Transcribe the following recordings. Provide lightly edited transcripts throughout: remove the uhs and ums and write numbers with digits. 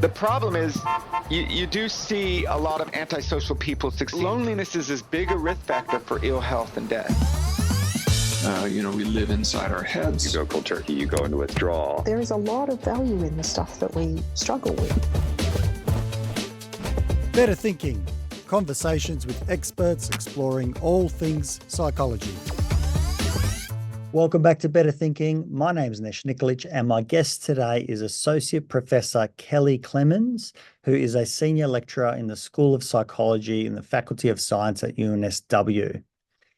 The problem is you do see a lot of antisocial people succeed. Loneliness is as big a risk factor for ill health and death. We live inside our heads. You go cold turkey, you go into withdrawal. There is a lot of value in the stuff that we struggle with. Better Thinking, conversations with experts exploring all things psychology. Welcome back to Better Thinking. My name is Nesh Nikolic, and my guest today is Associate Professor Kelly Clemens, who is a senior lecturer in the School of Psychology in the Faculty of Science at UNSW.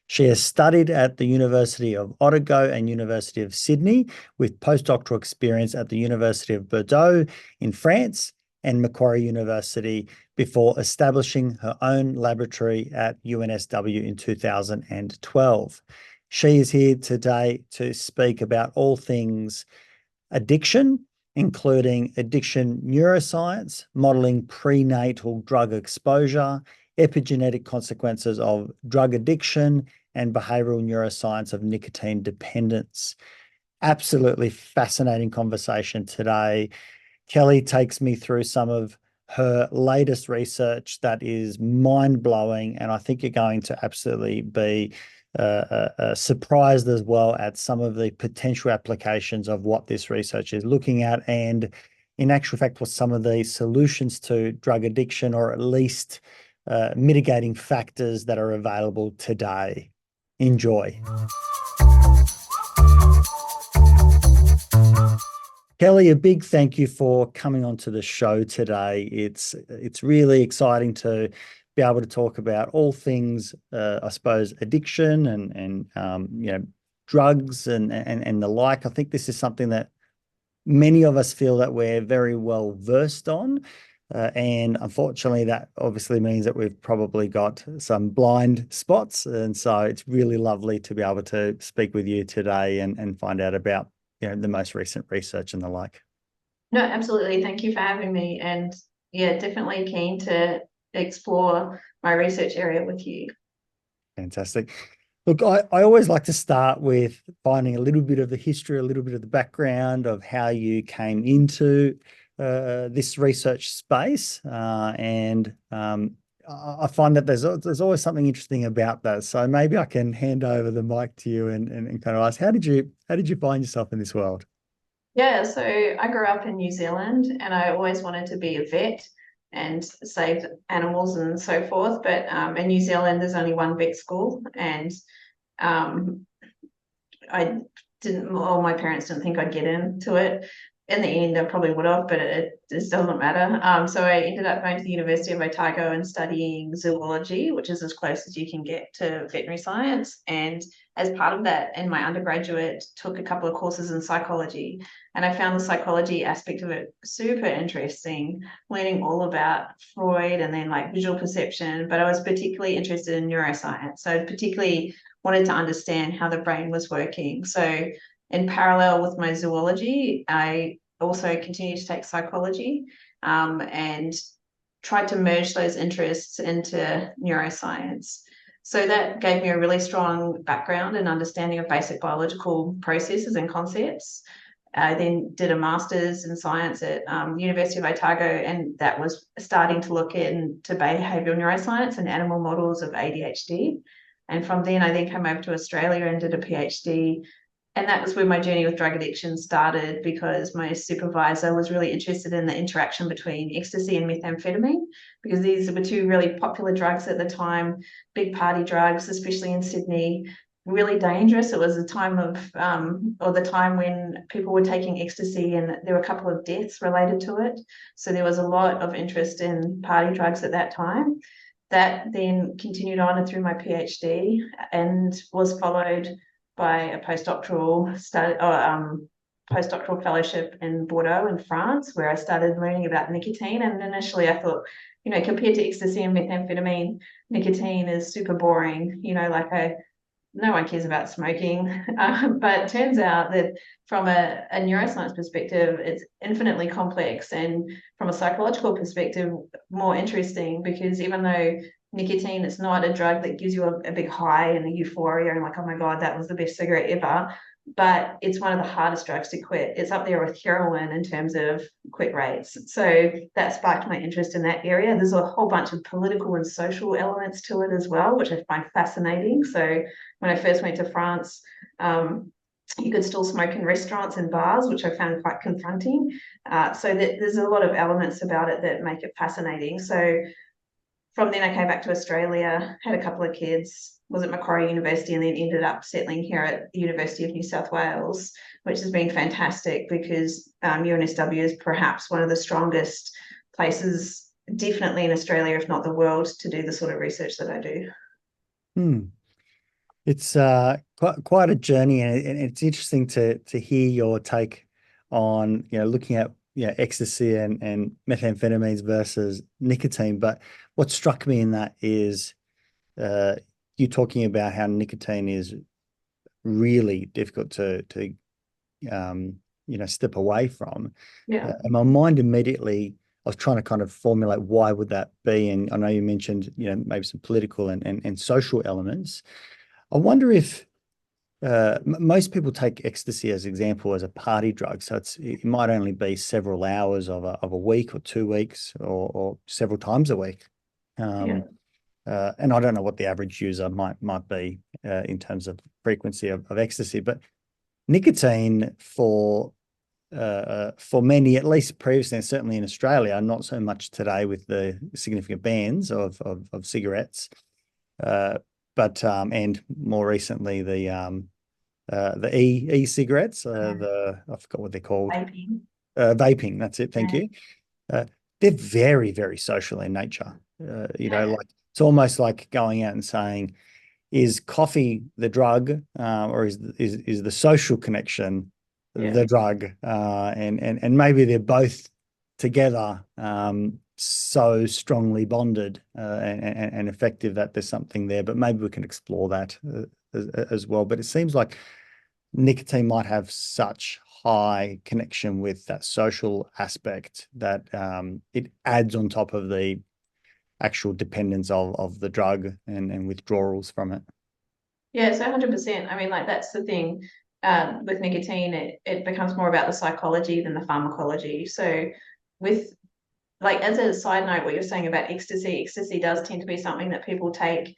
She has studied at the University of Otago and University of Sydney, with postdoctoral experience at the University of Bordeaux in France and Macquarie University, before establishing her own laboratory at UNSW in 2012. She is here today to speak about all things addiction, including addiction neuroscience, modelling prenatal drug exposure, epigenetic consequences of drug addiction, and behavioural neuroscience of nicotine dependence. Absolutely fascinating conversation today. Kelly takes me through some of her latest research that is mind-blowing, and I think you're going to absolutely be surprised as well at some of the potential applications of what this research is looking at, and in actual fact what some of the solutions to drug addiction, or at least mitigating factors that are available today. Enjoy. Kelly, a big thank you for coming onto the show today. It's really exciting to be able to talk about all things, I suppose, addiction and drugs and the like. I think this is something that many of us feel that we're very well versed on. And unfortunately, that obviously means that we've probably got some blind spots. And so it's really lovely to be able to speak with you today and find out about the most recent research and the like. No, absolutely. Thank you for having me. And yeah, definitely keen to explore my research area with you. Fantastic. Look, I always like to start with finding a little bit of the history, a little bit of the background of how you came into this research space. And I find that there's always something interesting about that. So maybe I can hand over the mic to you and kind of ask, how did you find yourself in this world? Yeah, so I grew up in New Zealand and I always wanted to be a vet and save animals and so forth. But in New Zealand, there's only one vet school, and my parents didn't think I'd get into it. In the end, I probably would have, but it just doesn't matter. So I ended up going to the University of Otago and studying zoology, which is as close as you can get to veterinary science. And as part of that, in my undergraduate, took a couple of courses in psychology. And I found the psychology aspect of it super interesting, learning all about Freud and then like visual perception. But I was particularly interested in neuroscience. So I particularly wanted to understand how the brain was working. So in parallel with my zoology, I also continued to take psychology and tried to merge those interests into neuroscience. So that gave me a really strong background and understanding of basic biological processes and concepts. I then did a master's in science at University of Otago, and that was starting to look into behavioural neuroscience and animal models of ADHD. And from then, I then came over to Australia and did a PhD. And that was where my journey with drug addiction started, because my supervisor was really interested in the interaction between ecstasy and methamphetamine, because these were two really popular drugs at the time, big party drugs, especially in Sydney, really dangerous. It was a time of, or the time when people were taking ecstasy, and there were a couple of deaths related to it. So there was a lot of interest in party drugs at that time. That then continued on through my PhD and was followed by a postdoctoral study, postdoctoral fellowship in Bordeaux in France, where I started learning about nicotine. And initially I thought, compared to ecstasy and methamphetamine, nicotine is super boring, no one cares about smoking. But it turns out that from a neuroscience perspective, it's infinitely complex, and from a psychological perspective, more interesting, because even though nicotine, it's not a drug that gives you a big high and a euphoria and like, oh my God, that was the best cigarette ever. but it's one of the hardest drugs to quit. It's up there with heroin in terms of quit rates. So that sparked my interest in that area. There's a whole bunch of political and social elements to it as well, which I find fascinating. So when I first went to France, you could still smoke in restaurants and bars, which I found quite confronting. So there's a lot of elements about it that make it fascinating. So from then I came back to Australia, had a couple of kids, was at Macquarie University, and then ended up settling here at the University of New South Wales, which has been fantastic because UNSW is perhaps one of the strongest places, definitely in Australia, if not the world, to do the sort of research that I do. It's quite a journey, and it's interesting to hear your take on looking at ecstasy and methamphetamines versus nicotine. But what struck me in that is you talking about how nicotine is really difficult to step away from. Yeah. And my mind immediately, I was trying to kind of formulate why would that be, and I know you mentioned maybe some political and social elements. I wonder if most people take ecstasy as example as a party drug, so it might only be several hours of a week or 2 weeks or several times a week. And I don't know what the average user might be in terms of frequency of ecstasy, but nicotine for many, at least previously, and certainly in Australia, not so much today with the significant bans of cigarettes, but and more recently the e-cigarettes, I forgot what they're called. Vaping, that's it. Thank you. They're very, very social in nature. Like it's almost like going out and saying, is coffee the drug, or is the social connection the drug? And maybe they're both together, so strongly bonded and effective that there's something there. But maybe we can explore that as well. But it seems like nicotine might have such high connection with that social aspect that it adds on top of the actual dependence of the drug and withdrawals from it. Yeah, so 100%. I mean, like that's the thing with nicotine, it becomes more about the psychology than the pharmacology. So with, like, as a side note, what you're saying about ecstasy does tend to be something that people take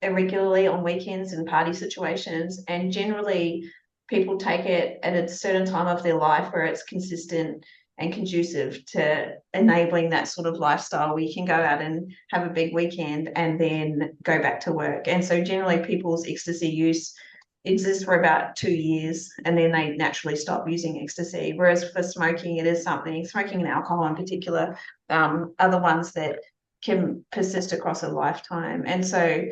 irregularly on weekends and party situations, and generally people take it at a certain time of their life where it's consistent and conducive to enabling that sort of lifestyle where you can go out and have a big weekend and then go back to work. And so generally people's ecstasy use exists for about 2 years and then they naturally stop using ecstasy. Whereas for smoking, it is something, smoking and alcohol in particular, are the ones that can persist across a lifetime. And so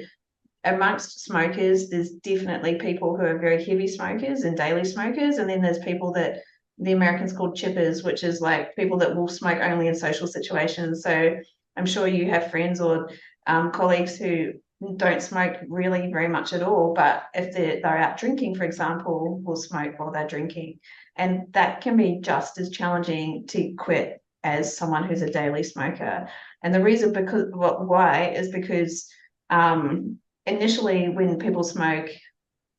amongst smokers, there's definitely people who are very heavy smokers and daily smokers. And then there's people that the Americans called chippers, which is like people that will smoke only in social situations. So I'm sure you have friends or colleagues who don't smoke really very much at all, but if they're out drinking, for example, will smoke while they're drinking. And that can be just as challenging to quit as someone who's a daily smoker. And the reason why is because initially when people smoke,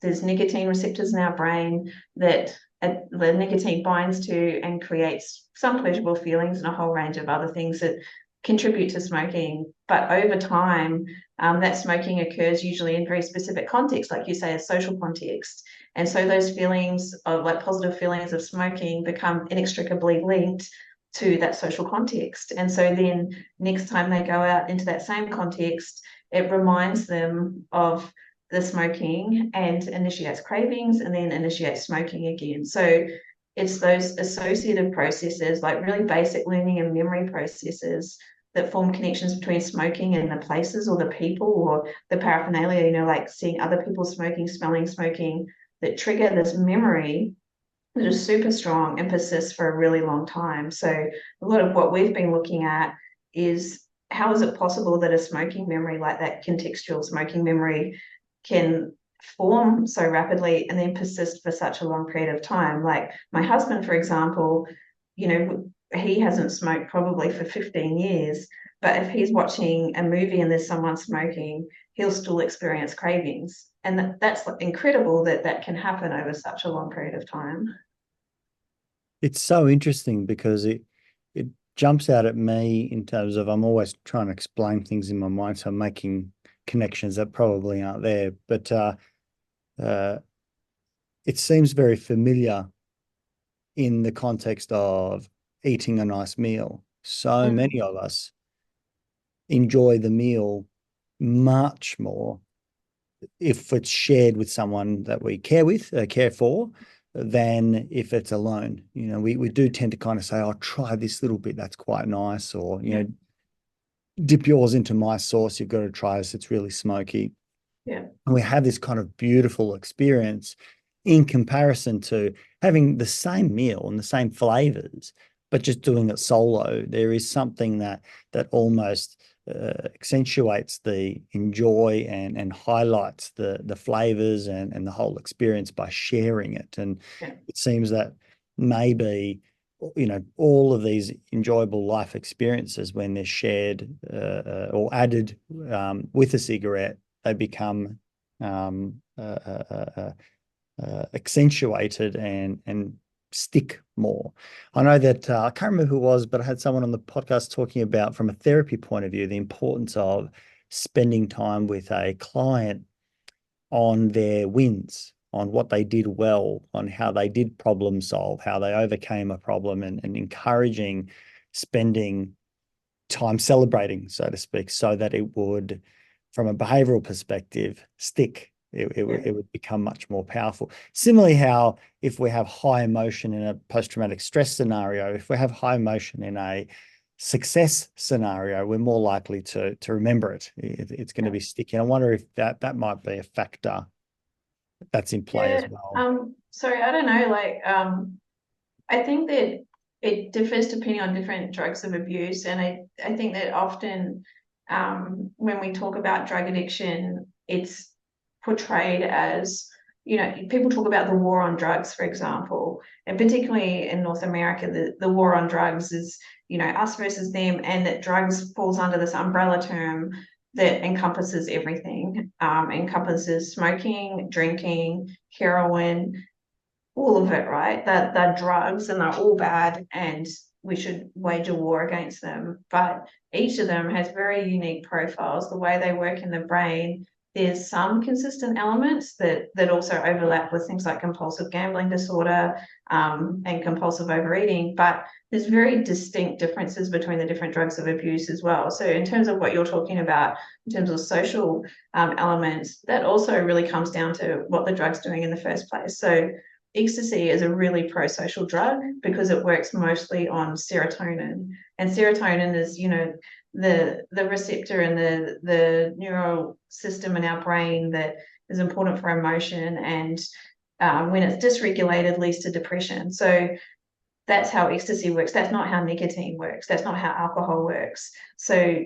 there's nicotine receptors in our brain that the nicotine binds to and creates some pleasurable feelings and a whole range of other things that contribute to smoking. But over time, that smoking occurs usually in very specific contexts, like you say, a social context. And so those feelings of like positive feelings of smoking become inextricably linked to that social context. And so then next time they go out into that same context, it reminds them of the smoking and initiates cravings and then initiates smoking again. So it's those associative processes, like really basic learning and memory processes that form connections between smoking and the places or the people or the paraphernalia, like seeing other people smoking, smelling smoking, that trigger this memory that is super strong and persists for a really long time. So a lot of what we've been looking at is how is it possible that a smoking memory like that contextual smoking memory can form so rapidly and then persist for such a long period of time. Like my husband, for example, he hasn't smoked probably for 15 years, but if he's watching a movie and there's someone smoking, he'll still experience cravings. And that's incredible that that can happen over such a long period of time. It's so interesting because it jumps out at me in terms of I'm always trying to explain things in my mind, so I'm making connections that probably aren't there. But it seems very familiar in the context of eating a nice meal. So many of us enjoy the meal much more if it's shared with someone that we care for, than if it's alone. You know, we do tend to kind of say, "Oh, try this little bit, that's quite nice," or, you know, dip yours into my sauce, you've got to try this, it's really smoky. Yeah. And we have this kind of beautiful experience in comparison to having the same meal and the same flavors, but just doing it solo. There is something that almost accentuates the enjoy and highlights the flavors and the whole experience by sharing it. And it seems that maybe, you know, all of these enjoyable life experiences, when they're shared or added with a cigarette, they become accentuated and stick more. I know that I can't remember who it was, but I had someone on the podcast talking about, from a therapy point of view, the importance of spending time with a client on their wins, on what they did well, on how they did problem solve, how they overcame a problem, and encouraging spending time celebrating, so to speak, so that it would, from a behavioral perspective, stick. It would become much more powerful. Similarly, how if we have high emotion in a post-traumatic stress scenario, if we have high emotion in a success scenario, we're more likely to remember it. It's going to be sticky. And I wonder if that might be a factor that's in play as well. Sorry, I don't know. Like, I think that it differs depending on different drugs of abuse, and I think that often when we talk about drug addiction, it's portrayed as, you know, people talk about the war on drugs, for example, and particularly in North America, the war on drugs is, you know, us versus them, and that drugs falls under this umbrella term that encompasses everything, encompasses smoking, drinking, heroin, all of it, right? That they're drugs and they're all bad, and we should wage a war against them. But each of them has very unique profiles, the way they work in the brain. There's some consistent elements that also overlap with things like compulsive gambling disorder and compulsive overeating, but there's very distinct differences between the different drugs of abuse as well. So in terms of what you're talking about, in terms of social elements, that also really comes down to what the drug's doing in the first place. So ecstasy is a really pro-social drug because it works mostly on serotonin, and serotonin is, you know, the receptor and the neural system in our brain that is important for emotion, and when it's dysregulated leads to depression. So that's how ecstasy works. That's not how nicotine works. That's not how alcohol works. So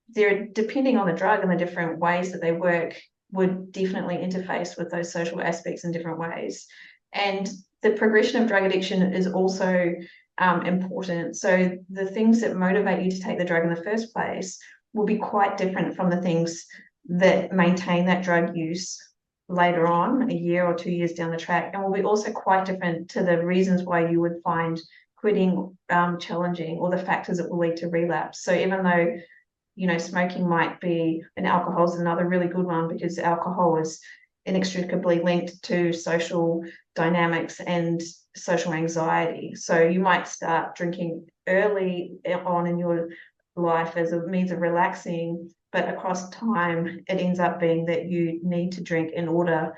they're, depending on the drug and the different ways that they work, would definitely interface with those social aspects in different ways. And the progression of drug addiction is also important. So the things that motivate you to take the drug in the first place will be quite different from the things that maintain that drug use later on, a year or 2 years down the track, and will be also quite different to the reasons why you would find quitting challenging, or the factors that will lead to relapse. So even though, you know, smoking might be, and alcohol is another really good one, because alcohol is inextricably linked to social dynamics and social anxiety. So you might start drinking early on in your life as a means of relaxing, but across time it ends up being that you need to drink in order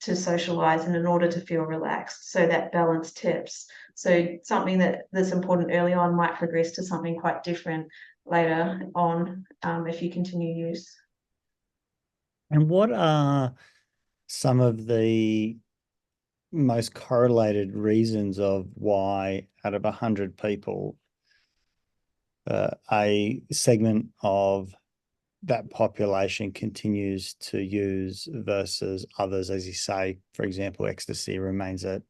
to socialize and in order to feel relaxed. So that balance tips. So something that's important early on might progress to something quite different later on if you continue use. And what are some of the most correlated reasons of why, out of 100 people, a segment of that population continues to use versus others? As you say, for example, ecstasy remains a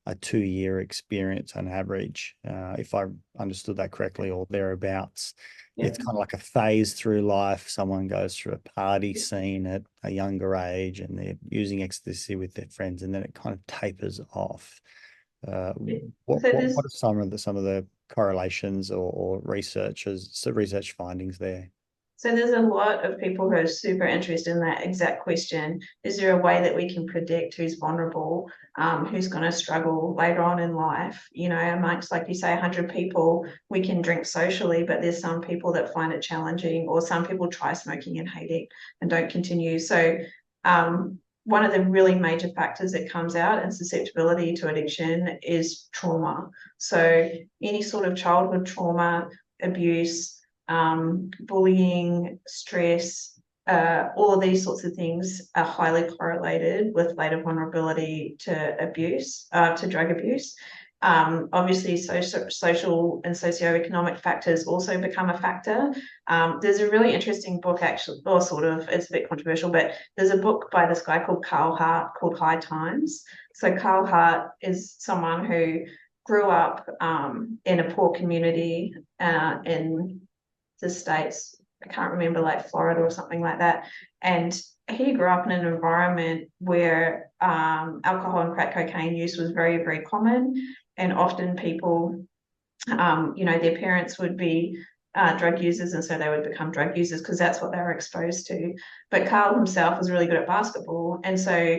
a 2-year experience on average, if I understood that correctly, or thereabouts. Yeah. It's kind of like a phase through life. Someone goes through a party scene at a younger age and they're using ecstasy with their friends, and then it kind of tapers off. What are some of the correlations or research findings there? So there's a lot of people who are super interested in that exact question. Is there a way that we can predict who's vulnerable, who's going to struggle later on in life? You know, amongst, like you say, 100 people, we can drink socially, but there's some people that find it challenging, or some people try smoking and hate it and don't continue. So one of the really major factors that comes out in susceptibility to addiction is trauma. So any sort of childhood trauma, abuse, bullying, stress, all of these sorts of things are highly correlated with later vulnerability to abuse, to drug abuse. Obviously, social and socioeconomic factors also become a factor. There's a really interesting book, actually, or sort of, it's a bit controversial, but there's a book by this guy called Carl Hart called High Times. So Carl Hart is someone who grew up in a poor community in the States. I can't remember, like Florida or something like that. And he grew up in an environment where alcohol and crack cocaine use was very, very common. And often people, you know, their parents would be drug users, and so they would become drug users because that's what they were exposed to. But Carl himself was really good at basketball, and so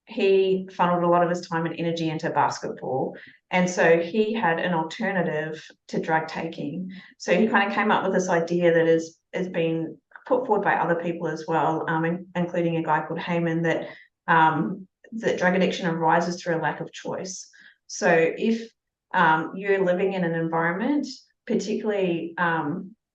he funneled a lot of his time and energy into basketball. And so he had an alternative to drug taking. So he kind of came up with this idea that has been put forward by other people as well, including a guy called Heyman, that that drug addiction arises through a lack of choice. So if you're living in an environment, particularly,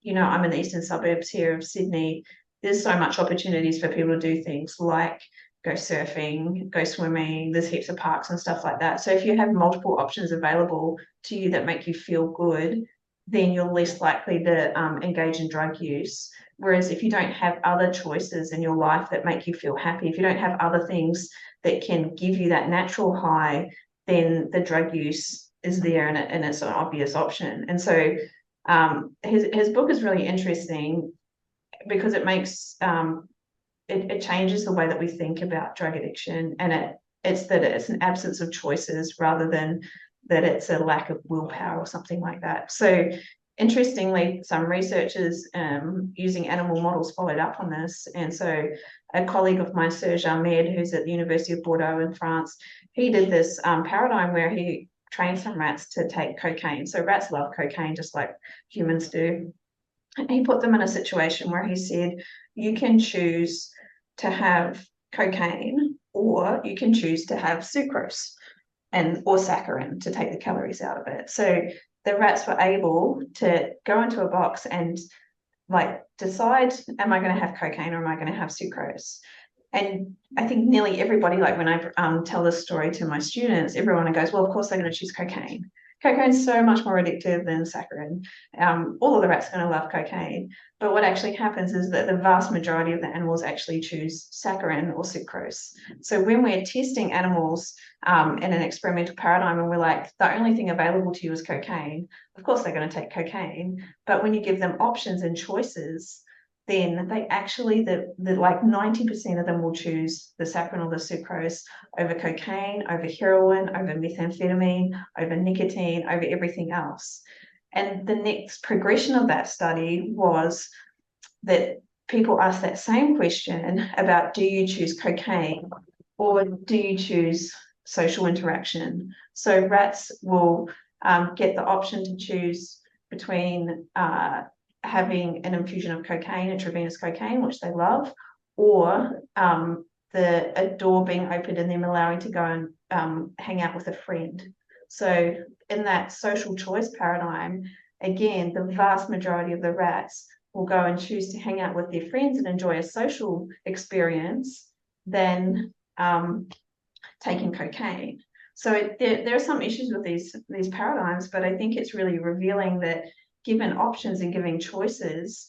you know, I'm in the eastern suburbs here of Sydney, there's so much opportunities for people to do things like go surfing, go swimming, there's heaps of parks and stuff like that. So if you have multiple options available to you that make you feel good, then you're less likely to engage in drug use. Whereas if you don't have other choices in your life that make you feel happy, if you don't have other things that can give you that natural high, then the drug use is there, and it's an obvious option. And so his book is really interesting because it makes it changes the way that we think about drug addiction, and it's an absence of choices rather than that it's a lack of willpower or something like that. So interestingly, some researchers using animal models followed up on this. And so a colleague of mine, Serge Ahmed, who's at the University of Bordeaux in France, he did this paradigm where he trained some rats to take cocaine. So rats love cocaine just like humans do. And he put them in a situation where he said, you can choose to have cocaine, or you can choose to have sucrose or saccharin to take the calories out of it. So the rats were able to go into a box and like decide, am I going to have cocaine or am I going to have sucrose? And I think nearly everybody, like when I tell this story to my students, everyone goes, well, of course they're going to choose cocaine. Cocaine's so much more addictive than saccharin. All of the rats are going to love cocaine. But what actually happens is that the vast majority of the animals actually choose saccharin or sucrose. So when we're testing animals in an experimental paradigm and we're like, the only thing available to you is cocaine, of course they're going to take cocaine. But when you give them options and choices, then they actually, like 90% of them will choose the saccharin or the sucrose over cocaine, over heroin, over methamphetamine, over nicotine, over everything else. And the next progression of that study was that people asked that same question about, do you choose cocaine or do you choose social interaction? So rats will get the option to choose between having an infusion of cocaine, intravenous cocaine, which they love, or a door being opened and them allowing to go and hang out with a friend. So in that social choice paradigm, again, the vast majority of the rats will go and choose to hang out with their friends and enjoy a social experience than taking cocaine. So there are some issues with these paradigms, but I think it's really revealing that given options and giving choices,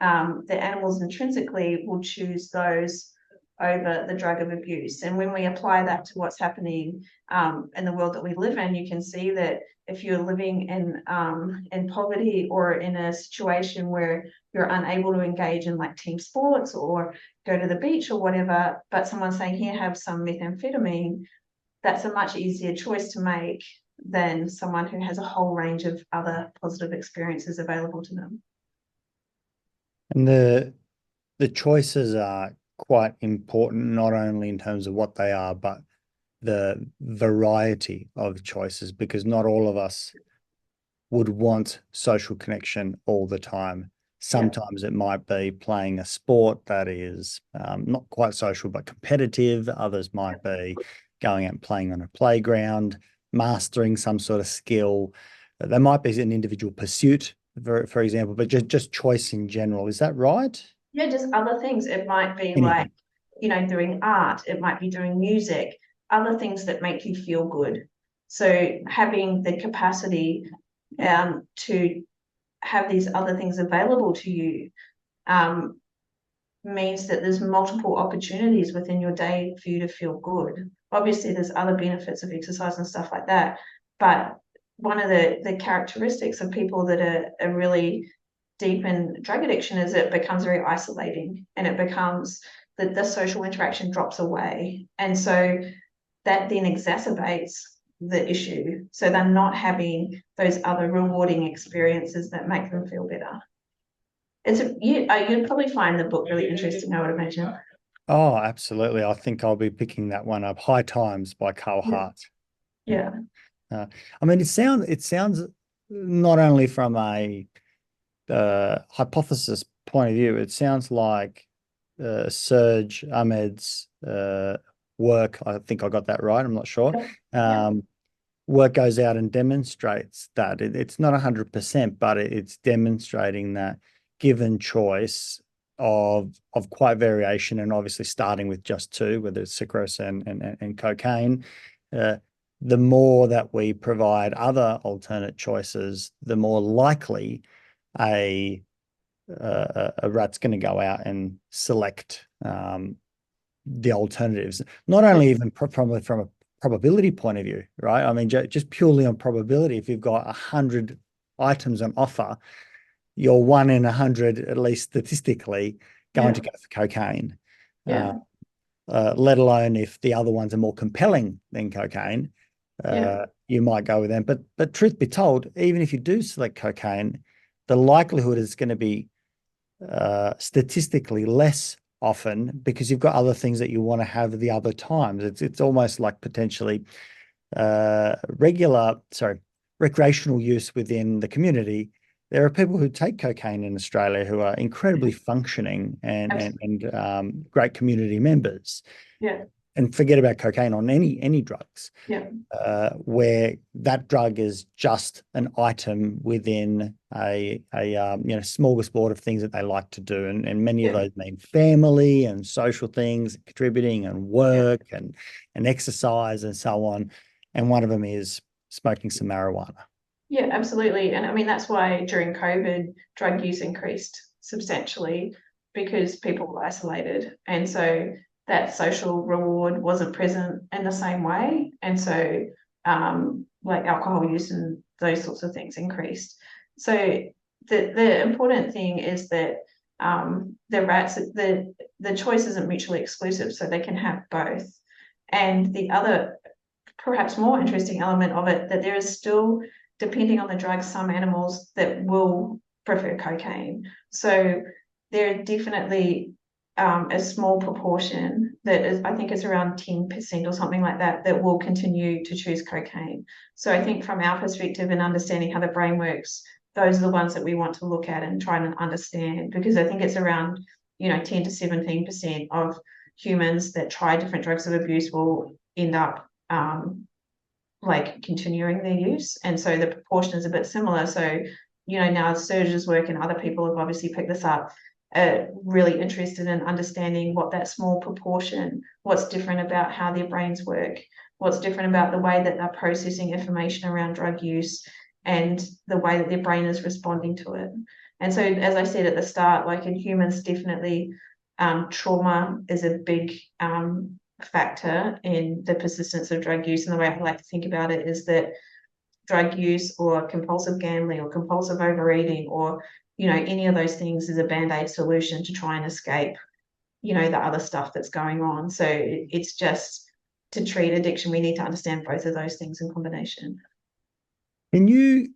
the animals intrinsically will choose those over the drug of abuse. And when we apply that to what's happening in the world that we live in, you can see that if you're living in poverty or in a situation where you're unable to engage in like team sports or go to the beach or whatever, but someone's saying, here, have some methamphetamine, that's a much easier choice to make than someone who has a whole range of other positive experiences available to them. And the choices are quite important, not only in terms of what they are, but the variety of choices, because not all of us would want social connection all the time. Sometimes it might be playing a sport that is not quite social, but competitive. Others might be going out and playing on a playground, mastering some sort of skill. There might be an individual pursuit, for example, but just choice in general. Is that right? Yeah, just other things. It might be Anything. like, doing art. It might be doing music, other things that make you feel good. So having the capacity to have these other things available to you means that there's multiple opportunities within your day for you to feel good. Obviously, there's other benefits of exercise and stuff like that. But one of the characteristics of people that are really deep in drug addiction is it becomes very isolating, and it becomes that the social interaction drops away. And so that then exacerbates the issue. So they're not having those other rewarding experiences that make them feel better. You'd probably find the book really interesting, I would imagine. Oh, absolutely. I think I'll be picking that one up. High Times by Carl Hart. Yeah. I mean, it sounds not only from a hypothesis point of view, it sounds like Serge Ahmed's work, I think I got that right, I'm not sure, work goes out and demonstrates that. It's not 100%, but it's demonstrating that given choice of quite variation, and obviously starting with just two, whether it's sucrose and cocaine, the more that we provide other alternate choices, the more likely a rat's going to go out and select the alternatives. Not only even probably from a probability point of view, right? I mean, just purely on probability, if you've got 100 items on offer, you're 1 in 100, at least statistically, going to go for cocaine. Let alone if the other ones are more compelling than cocaine, you might go with them. But truth be told, even if you do select cocaine, the likelihood is going to be statistically less often, because you've got other things that you want to have the other times. It's almost like potentially recreational use within the community. There are people who take cocaine in Australia who are incredibly functioning and great community members. Yeah. And forget about cocaine on any drugs. Yeah. Where that drug is just an item within a smorgasbord of things that they like to do, and many of those mean family and social things, contributing and work and exercise and so on. And one of them is smoking some marijuana. Yeah, absolutely. And I mean, that's why during COVID, drug use increased substantially, because people were isolated. And so that social reward wasn't present in the same way. And so like alcohol use and those sorts of things increased. So the important thing is that the choice isn't mutually exclusive, so they can have both. And the other, perhaps more interesting element of it, that there is still, depending on the drug, some animals that will prefer cocaine. So there are definitely a small proportion that is, I think it's around 10% or something like that, that will continue to choose cocaine. So I think from our perspective and understanding how the brain works, those are the ones that we want to look at and try and understand, because I think it's around 10 to 17% of humans that try different drugs of abuse will end up like continuing their use. And so the proportion is a bit similar. So now Serge's work and other people have obviously picked this up, really interested in understanding what that small proportion, what's different about how their brains work, what's different about the way that they're processing information around drug use, and the way that their brain is responding to it. And so, as I said at the start, like in humans, definitely trauma is a big factor in the persistence of drug use. And the way I like to think about it is that drug use or compulsive gambling or compulsive overeating or, any of those things is a band-aid solution to try and escape, the other stuff that's going on. So it's just, to treat addiction, we need to understand both of those things in combination. Can you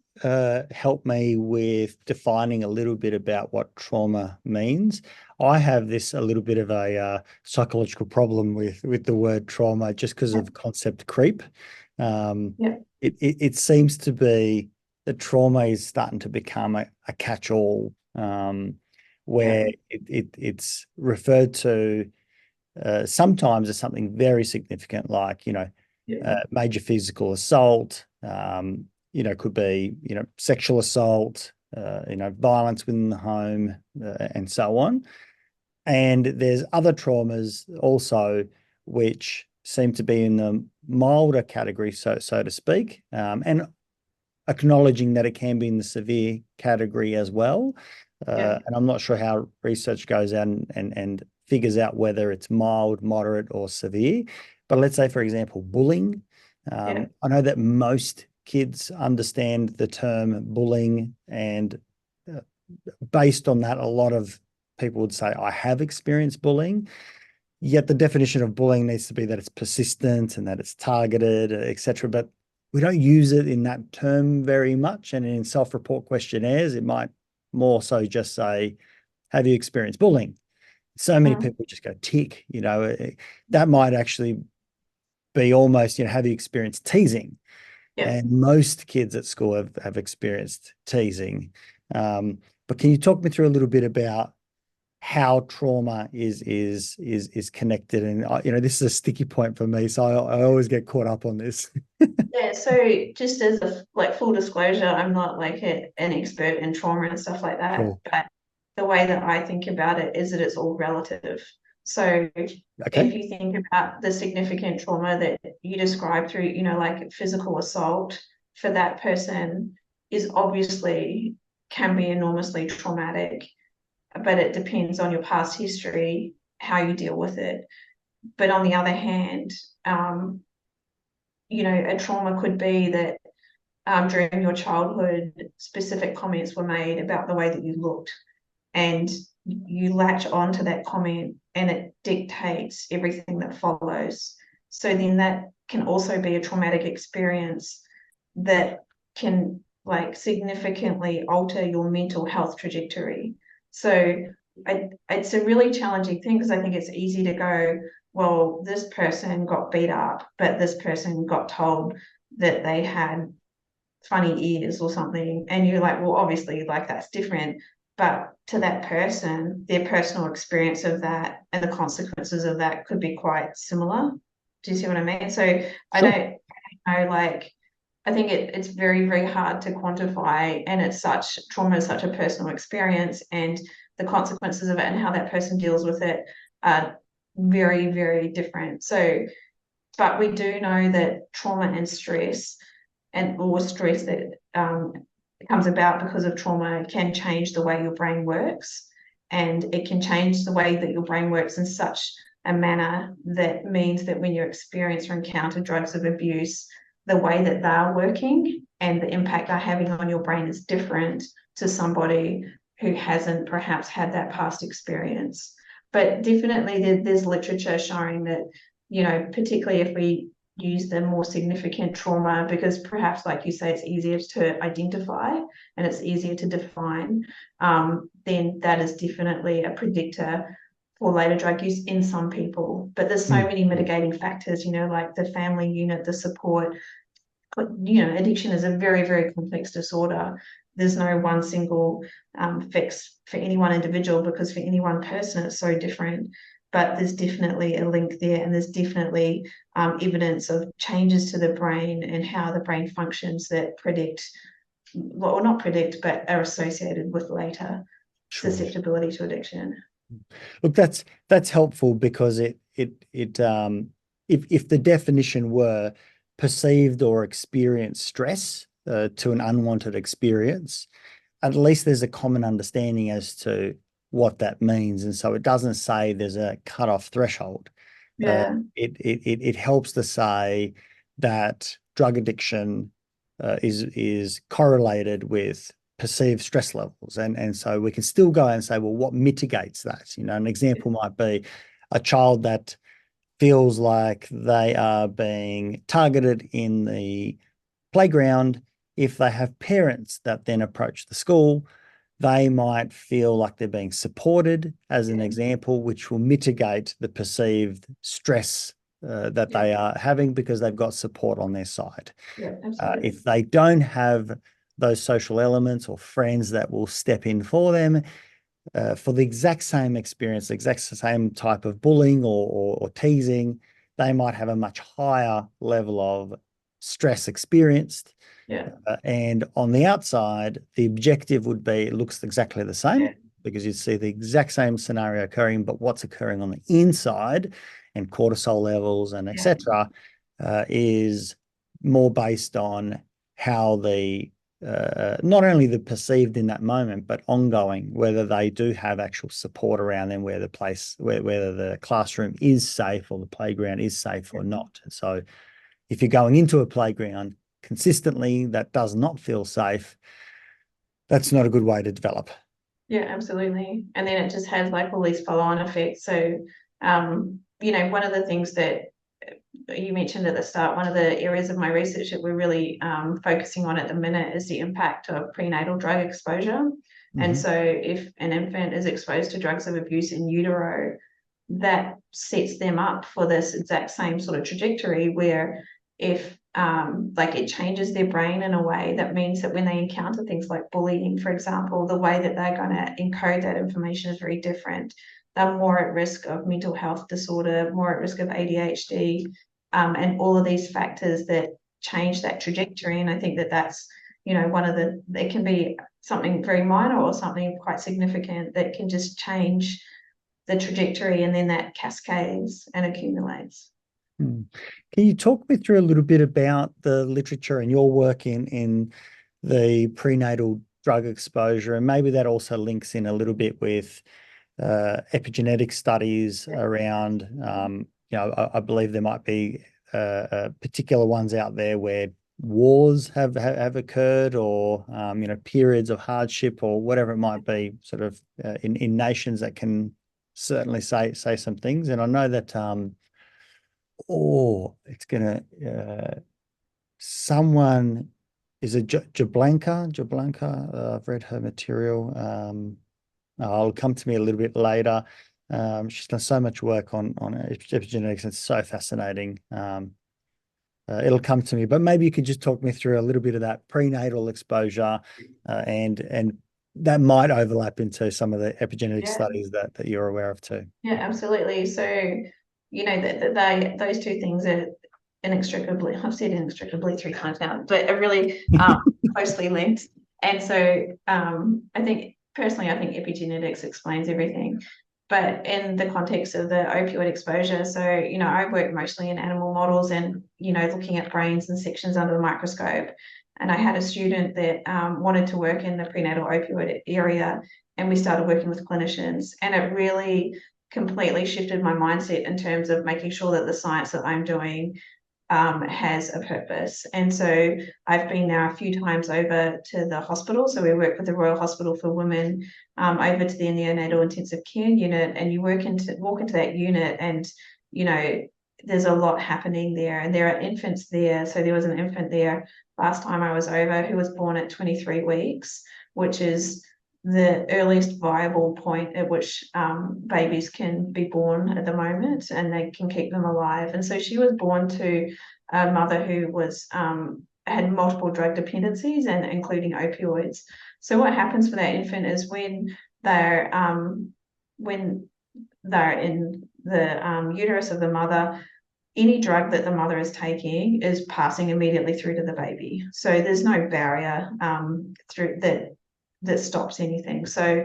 help me with defining a little bit about what trauma means? I have a little bit of a psychological problem with the word trauma just because of concept creep. It seems to be that trauma is starting to become a catch-all, where it's referred to sometimes as something very significant, like major physical assault. Could be sexual assault, violence within the home, and so on. And there's other traumas also which seem to be in the milder category, so to speak, and acknowledging that it can be in the severe category as well. And I'm not sure how research goes out and figures out whether it's mild, moderate, or severe. But let's say, for example, bullying. I know that most kids understand the term bullying, and based on that, a lot of people would say, I have experienced bullying. Yet the definition of bullying needs to be that it's persistent and that it's targeted, etc. But we don't use it in that term very much. And in self-report questionnaires, it might more so just say, have you experienced bullying? So many people just go tick, that might actually be almost, have you experienced teasing? And most kids at school have experienced teasing. But can you talk me through a little bit about how trauma is connected? And this is a sticky point for me, so I always get caught up on this. So just as a full disclosure, I'm not an expert in trauma and stuff like that. Cool. But the way that I think about it is that it's all relative. So if you think about the significant trauma that you described through, like physical assault, for that person is obviously can be enormously traumatic, but it depends on your past history, how you deal with it. But on the other hand, a trauma could be that during your childhood, specific comments were made about the way that you looked, and you latch on to that comment and it dictates everything that follows. So then that can also be a traumatic experience that can significantly alter your mental health trajectory. So it's a really challenging thing, because I think it's easy to go, well, this person got beat up, but this person got told that they had funny ears or something. And you're like, well, obviously that's different. But to that person, their personal experience of that and the consequences of that could be quite similar. Do you see what I mean? So sure. I don't know, I think it's very, very hard to quantify, and trauma is such a personal experience, and the consequences of it and how that person deals with it are very, very different. So, but we do know that trauma and stress, or stress that comes about because of trauma, can change the way your brain works, and it can change the way that your brain works in such a manner that means that when you experience or encounter drugs of abuse, the way that they're working and the impact they're having on your brain is different to somebody who hasn't perhaps had that past experience. But definitely there's literature showing that, particularly if we use the more significant trauma, because perhaps, like you say, it's easier to identify and it's easier to define, then that is definitely a predictor for later drug use in some people. But there's so many mitigating factors, like the family unit, the support. Addiction is a very, very complex disorder. There's no one single fix for any one individual, because for any one person it's so different. But there's definitely a link there, and there's definitely evidence of changes to the brain and how the brain functions that not predict, but are associated with later susceptibility to addiction. Look, that's helpful, because if the definition were perceived or experienced stress to an unwanted experience, at least there's a common understanding as to what that means. And so it doesn't say there's a cutoff threshold. Yeah. It helps to say that drug addiction is correlated with perceived stress levels. And so we can still go and say, well, what mitigates that? You know, an example might be a child that feels like they are being targeted in the playground. If they have parents that then approach the school, they might feel like they're being supported, as an example, which will mitigate the perceived stress that they are having because they've got support on their side. Yeah, absolutely. If they don't have those social elements or friends that will step in for them, for the exact same experience, the exact same type of bullying or teasing, they might have a much higher level of stress experienced. Yeah. And on the outside, the objective would be, it looks exactly the same because you see the exact same scenario occurring, but what's occurring on the inside and cortisol levels and etc. Is more based on how the not only the perceived in that moment, but ongoing, whether they do have actual support around them, whether the classroom is safe or the playground is safe or not. So if you're going into a playground consistently that does not feel safe, that's not a good way to develop. Yeah, absolutely. And then it just has like all these follow-on effects. So, you know, one of the things that you mentioned at the start, one of the areas of my research that we're really focusing on at the minute is the impact of prenatal drug exposure. And so if an infant is exposed to drugs of abuse in utero, that sets them up for this exact same sort of trajectory where if like it changes their brain in a way that means that when they encounter things like bullying, for example, the way that they're going to encode that information is very different. They're more at risk of mental health disorder, more at risk of ADHD, and all of these factors that change that trajectory. And I think that that's, you know, it can be something very minor or something quite significant that can just change the trajectory, and then that cascades and accumulates. Can you talk me through a little bit about the literature and your work in the prenatal drug exposure, and maybe that also links in a little bit with epigenetic studies around, you know, I believe there might be particular ones out there where wars have occurred, or you know, periods of hardship or whatever it might be, sort of in nations that can certainly say some things. And I know that it's gonna someone is it Jablanka? I've read her material. It'll come to me a little bit later. She's done so much work on epigenetics. It's so fascinating. It'll come to me, but maybe you could just talk me through a little bit of that prenatal exposure, and that might overlap into some of the epigenetic studies that you're aware of too. Yeah, absolutely. So, you know, those two things are inextricably, I've said inextricably 3 times now, but are really closely linked. And so I think epigenetics explains everything. But in the context of the opioid exposure, so, you know, I work mostly in animal models and, you know, looking at brains and sections under the microscope. And I had a student that wanted to work in the prenatal opioid area, and we started working with clinicians, and it really completely shifted my mindset in terms of making sure that the science that I'm doing has a purpose. And so I've been now a few times over to the hospital. So we work with the Royal Hospital for Women, over to the neonatal intensive care unit, and you walk into that unit, and, you know, there's a lot happening there, and there are infants there. So there was an infant there last time I was over who was born at 23 weeks, which is the earliest viable point at which babies can be born at the moment, and they can keep them alive. And so she was born to a mother who was had multiple drug dependencies, and including opioids. So what happens for that infant is when they're in the uterus of the mother, any drug that the mother is taking is passing immediately through to the baby. So there's no barrier through that stops anything. So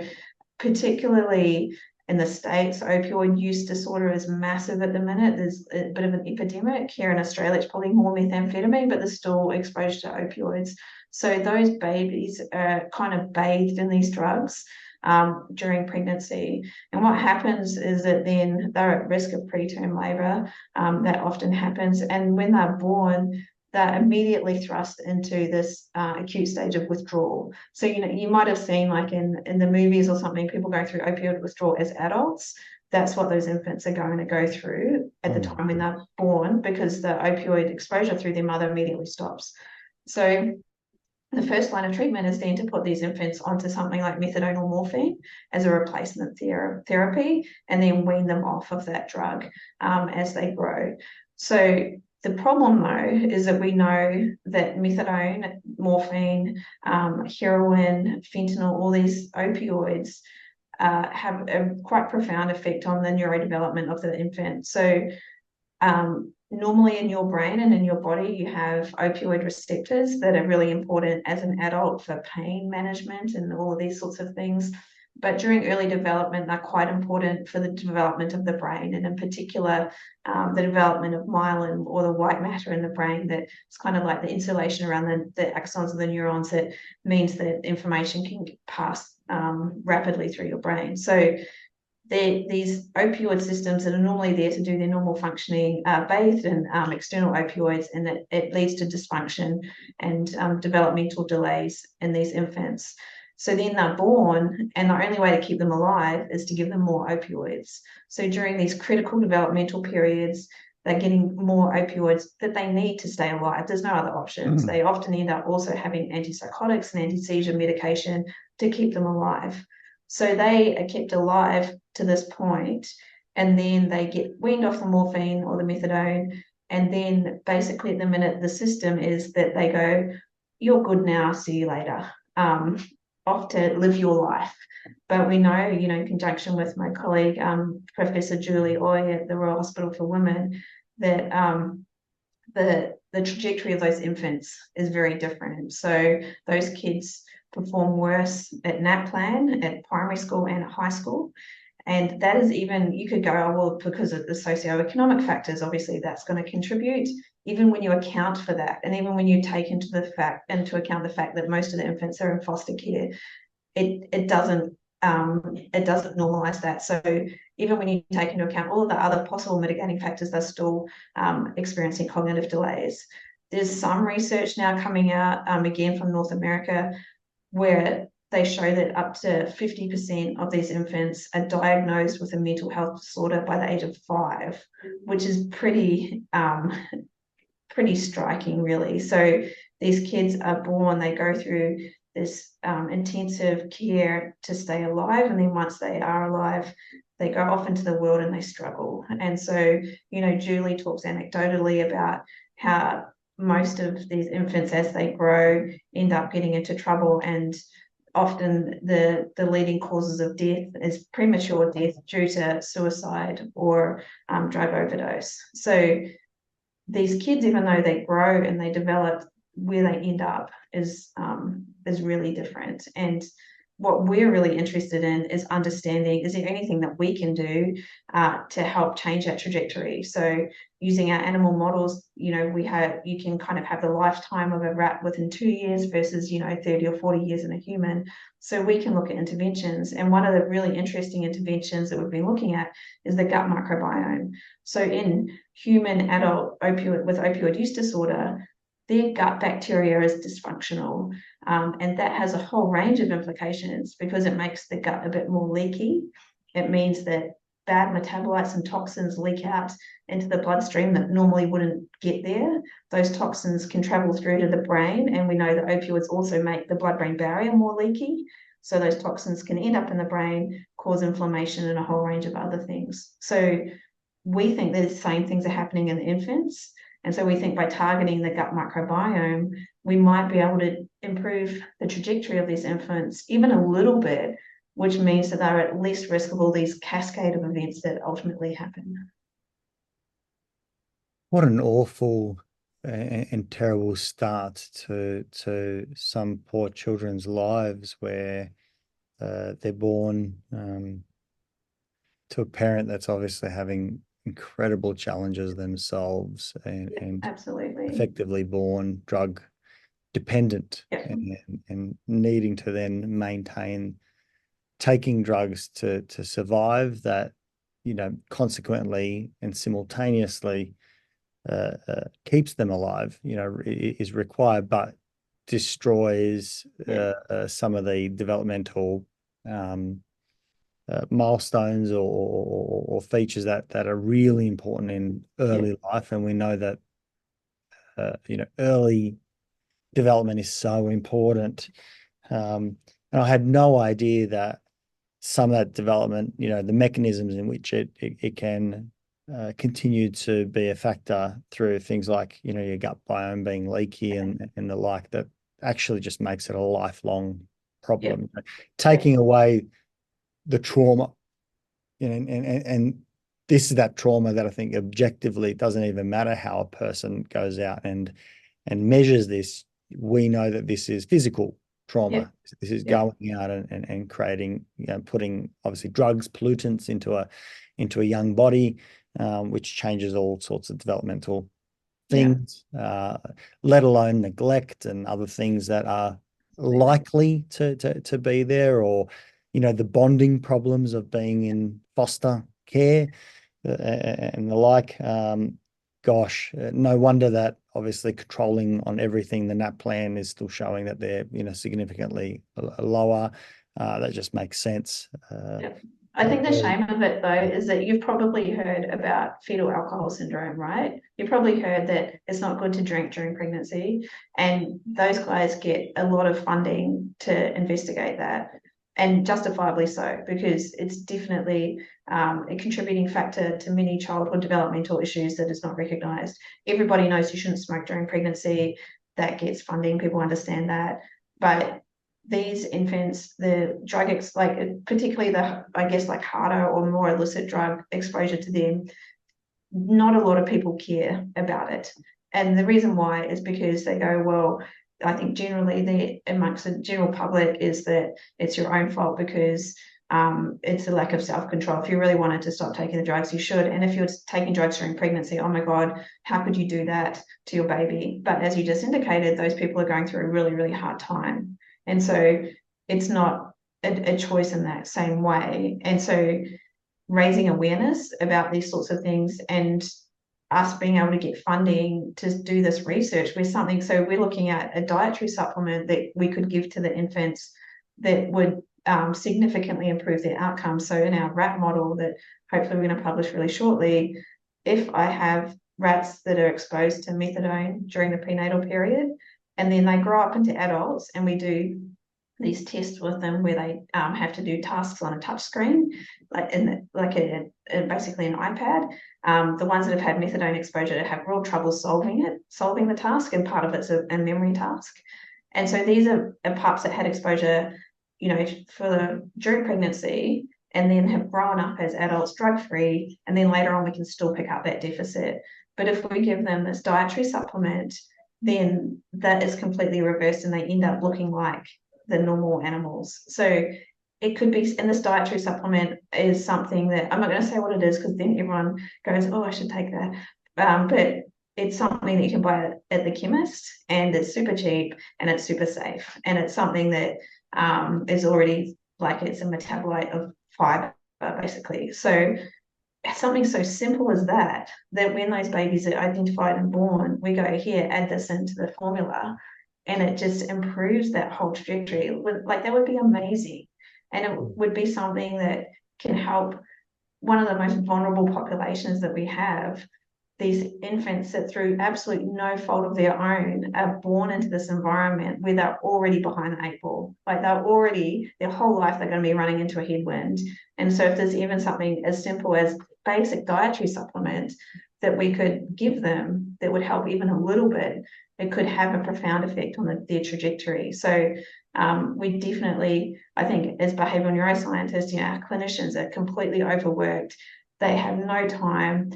particularly in the States, opioid use disorder is massive at the minute. There's a bit of an epidemic. Here in Australia, it's probably more methamphetamine, but there's still exposure to opioids. So those babies are kind of bathed in these drugs. during pregnancy. And what happens is that then they're at risk of preterm labour. That often happens. And when they're born, they're immediately thrust into this acute stage of withdrawal. So, you might have seen, like in the movies or something, people going through opioid withdrawal as adults. That's what those infants are going to go through at the time when they're born, because the opioid exposure through their mother immediately stops. So the first line of treatment is then to put these infants onto something like methadone or morphine as a replacement therapy, and then wean them off of that drug as they grow. So the problem, though, is that we know that methadone, morphine, heroin, fentanyl, all these opioids have a quite profound effect on the neurodevelopment of the infant. So normally in your brain and in your body, you have opioid receptors that are really important as an adult for pain management and all of these sorts of things. But during early development, they're quite important for the development of the brain, and in particular, the development of myelin, or the white matter in the brain, that's kind of like the insulation around the axons of the neurons that means that information can pass rapidly through your brain. So these opioid systems that are normally there to do their normal functioning are bathed in external opioids, and it leads to dysfunction and developmental delays in these infants. So then they're born, and the only way to keep them alive is to give them more opioids. So during these critical developmental periods, they're getting more opioids that they need to stay alive. There's no other options. They often end up also having antipsychotics and anti-seizure medication to keep them alive. So they are kept alive to this point, and then they get weaned off the morphine or the methadone, and then basically at the minute the system is that they go, you're good now, see you later. Off to live your life. But we know, in conjunction with my colleague, Professor Julie Oy at the Royal Hospital for Women, that the trajectory of those infants is very different. So those kids perform worse at NAPLAN, at primary school and at high school. And that is even, you could go, oh, well, because of the socioeconomic factors, obviously that's going to contribute. Even when you account for that, and even when you take into account the fact that most of the infants are in foster care, it doesn't normalize that. So even when you take into account all of the other possible mitigating factors, they're still experiencing cognitive delays. There's some research now coming out, again from North America, where they show that up to 50% of these infants are diagnosed with a mental health disorder by the age of 5, which is pretty striking, really. So these kids are born, they go through this intensive care to stay alive, and then once they are alive, they go off into the world and they struggle. And so, Julie talks anecdotally about how most of these infants, as they grow, end up getting into trouble, and often the leading causes of death is premature death due to suicide or drug overdose. So these kids, even though they grow and they develop, where they end up is really different. And what we're really interested in is understanding, is there anything that we can do to help change that trajectory? So using our animal models, you can kind of have the lifetime of a rat within 2 years versus, 30 or 40 years in a human. So we can look at interventions. And one of the really interesting interventions that we've been looking at is the gut microbiome. So in human adult opioid use disorder, their gut bacteria is dysfunctional. And that has a whole range of implications, because it makes the gut a bit more leaky. It means that bad metabolites and toxins leak out into the bloodstream that normally wouldn't get there. Those toxins can travel through to the brain, and we know that opioids also make the blood-brain barrier more leaky. So those toxins can end up in the brain, cause inflammation and a whole range of other things. So we think that the same things are happening in the infants. And so we think by targeting the gut microbiome, we might be able to improve the trajectory of these infants even a little bit, which means that they're at least risk of all these cascade of events that ultimately happen. What an awful and terrible start to some poor children's lives, where they're born to a parent that's obviously having incredible challenges themselves, and Absolutely. effectively born drug dependent, and needing to then maintain taking drugs to survive that, consequently and simultaneously keeps them alive, is required, but destroys some of the developmental milestones or features that are really important in early life. And we know that early development is so important. And I had no idea that some of that development, the mechanisms in which it can continue to be a factor through things like, your gut biome being leaky and the like, that actually just makes it a lifelong problem. Taking away the trauma, and this is that trauma that I think objectively it doesn't even matter how a person goes out and measures this. We know that this is physical trauma. This is going out and creating, putting obviously drugs, pollutants into a young body, which changes all sorts of developmental things, let alone neglect and other things that are likely to be there, or the bonding problems of being in foster care and the like. No wonder that obviously controlling on everything, the NAP plan is still showing that they're significantly lower. That just makes sense. I think the shame of it, though, is that you've probably heard about fetal alcohol syndrome, right? You've probably heard that it's not good to drink during pregnancy, and those guys get a lot of funding to investigate that, and justifiably so, because it's definitely a contributing factor to many childhood developmental issues that is not recognised. Everybody knows you shouldn't smoke during pregnancy. That gets funding. People understand that, but these infants, the drug particularly the harder or more illicit drug exposure to them, not a lot of people care about it. And the reason why is because they go, well, I think generally amongst the general public is that it's your own fault because it's a lack of self-control. If you really wanted to stop taking the drugs, you should. And if you're taking drugs during pregnancy, oh my God, how could you do that to your baby? But as you just indicated, those people are going through a really, really hard time. And so it's not a choice in that same way. And so raising awareness about these sorts of things and us being able to get funding to do this research with something. So we're looking at a dietary supplement that we could give to the infants that would significantly improve their outcomes. So in our rat model that hopefully we're going to publish really shortly, if I have rats that are exposed to methadone during the prenatal period, and then they grow up into adults, and we do these tests with them where they have to do tasks on a touch screen, basically an iPad. The ones that have had methadone exposure have real trouble solving the task, and part of it's a memory task. And so these are pups that had exposure, during pregnancy, and then have grown up as adults drug-free, and then later on we can still pick up that deficit. But if we give them this dietary supplement, then that is completely reversed and they end up looking like the normal animals. So it could be, and this dietary supplement is something that, I'm not going to say what it is because then everyone goes, oh, I should take that. But it's something that you can buy at the chemist, and it's super cheap and it's super safe. And it's something that is already, it's a metabolite of fiber, basically. So something so simple as that when those babies are identified and born, we go, here, add this into the formula, and it just improves that whole trajectory. That would be amazing. And it would be something that can help one of the most vulnerable populations that we have. These infants that through absolute no fault of their own are born into this environment where they're already behind the 8 ball. They're already, their whole life, they're going to be running into a headwind. And so if there's even something as simple as basic dietary supplement that we could give them that would help even a little bit, it could have a profound effect on their trajectory. So we definitely, I think as behavioural neuroscientists, our clinicians are completely overworked. They have no time.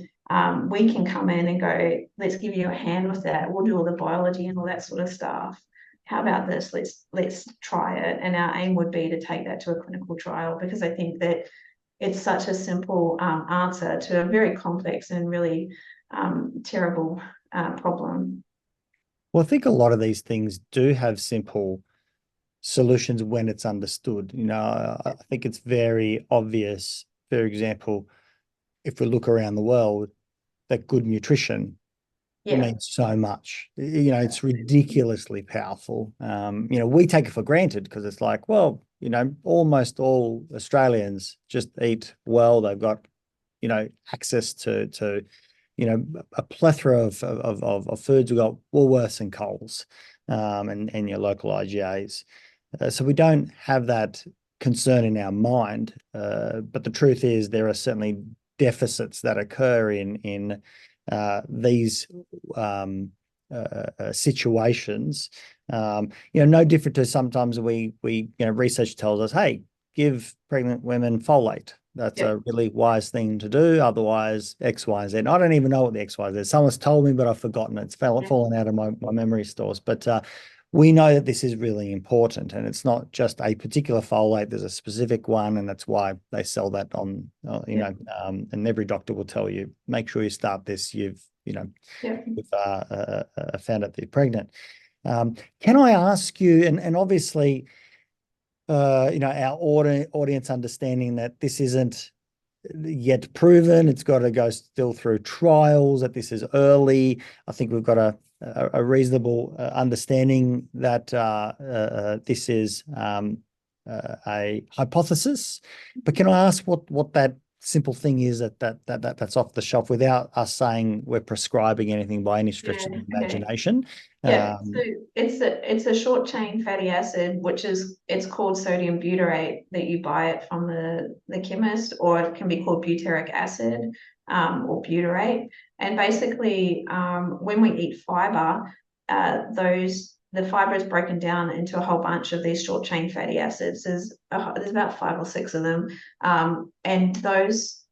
We can come in and go, let's give you a hand with that. We'll do all the biology and all that sort of stuff. How about this? Let's try it. And our aim would be to take that to a clinical trial, because I think that it's such a simple answer to a very complex and really terrible problem. Well, I think a lot of these things do have simple solutions when it's understood. I think it's very obvious, for example, if we look around the world, that good nutrition means so much. It's ridiculously powerful. We take it for granted because it's like, well, almost all Australians just eat well. They've got, access to a plethora of foods. We've got Woolworths and Coles, and your local IGAs. So we don't have that concern in our mind. But the truth is there are certainly deficits that occur in these situations. No different to sometimes we research tells us, hey, give pregnant women folate. That's a really wise thing to do. Otherwise, X, Y, Z. I don't even know what the X, Y, Z is. Someone's told me, but I've forgotten. It's fallen out of my memory stores. But we know that this is really important, and it's not just a particular folate. There's a specific one, and that's why they sell that on, and every doctor will tell you, make sure you start this. You've found out that you're pregnant. Can I ask you, and obviously, our audience understanding that this isn't yet proven, it's got to go still through trials, that this is early. I think we've got a reasonable understanding that this is a hypothesis. But can I ask what that simple thing is that's off the shelf without us saying we're prescribing anything by any stretch of the imagination? So it's a short chain fatty acid, it's called sodium butyrate, that you buy it from the chemist, or it can be called butyric acid, or butyrate. And basically, when we eat fiber, the fiber is broken down into a whole bunch of these short chain fatty acids. There's about 5 or 6 of them, and those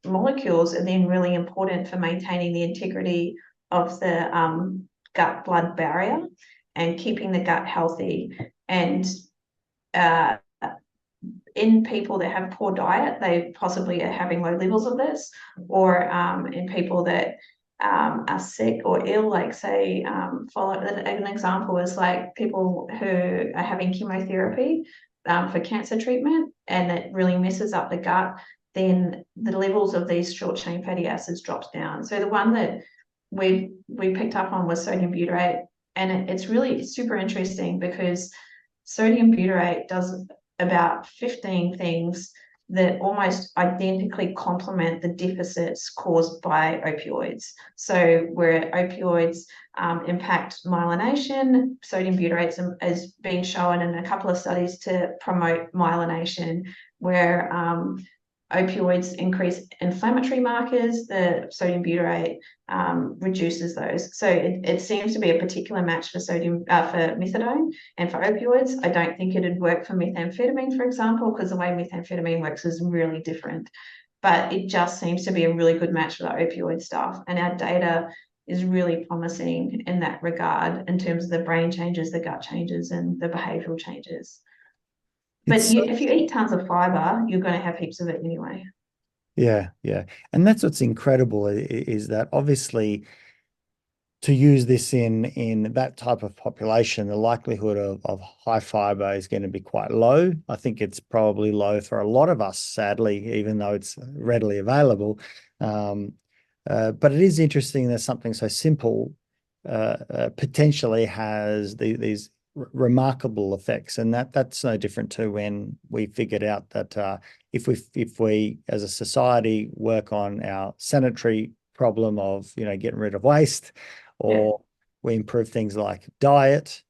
molecules are then really important for maintaining the integrity of the gut-blood barrier and keeping the gut healthy. And in people that have poor diet, they possibly are having low levels of this, or in people that are sick or ill, like say, an example is like people who are having chemotherapy for cancer treatment, and it really messes up the gut, then the levels of these short chain fatty acids drops down. So the one that we picked up on was sodium butyrate, and it's really super interesting because sodium butyrate does about 15 things that almost identically complement the deficits caused by opioids. So where opioids impact myelination, sodium butyrate is being shown in a couple of studies to promote myelination. Where opioids increase inflammatory markers, the sodium butyrate reduces those. So it seems to be a particular match for methadone and for opioids. I don't think it'd work for methamphetamine, for example, because the way methamphetamine works is really different. But it just seems to be a really good match for the opioid stuff. And our data is really promising in that regard in terms of the brain changes, the gut changes, and the behavioural changes. But if you eat tons of fiber, you're going to have heaps of it anyway. Yeah. And that's what's incredible is that obviously to use this in that type of population, the likelihood of high fiber is going to be quite low. I think it's probably low for a lot of us, sadly, even though it's readily available. But it is interesting that something so simple potentially has these remarkable effects, and that's no different to when we figured out that if we as a society work on our sanitary problem of getting rid of waste, or we improve things like diet.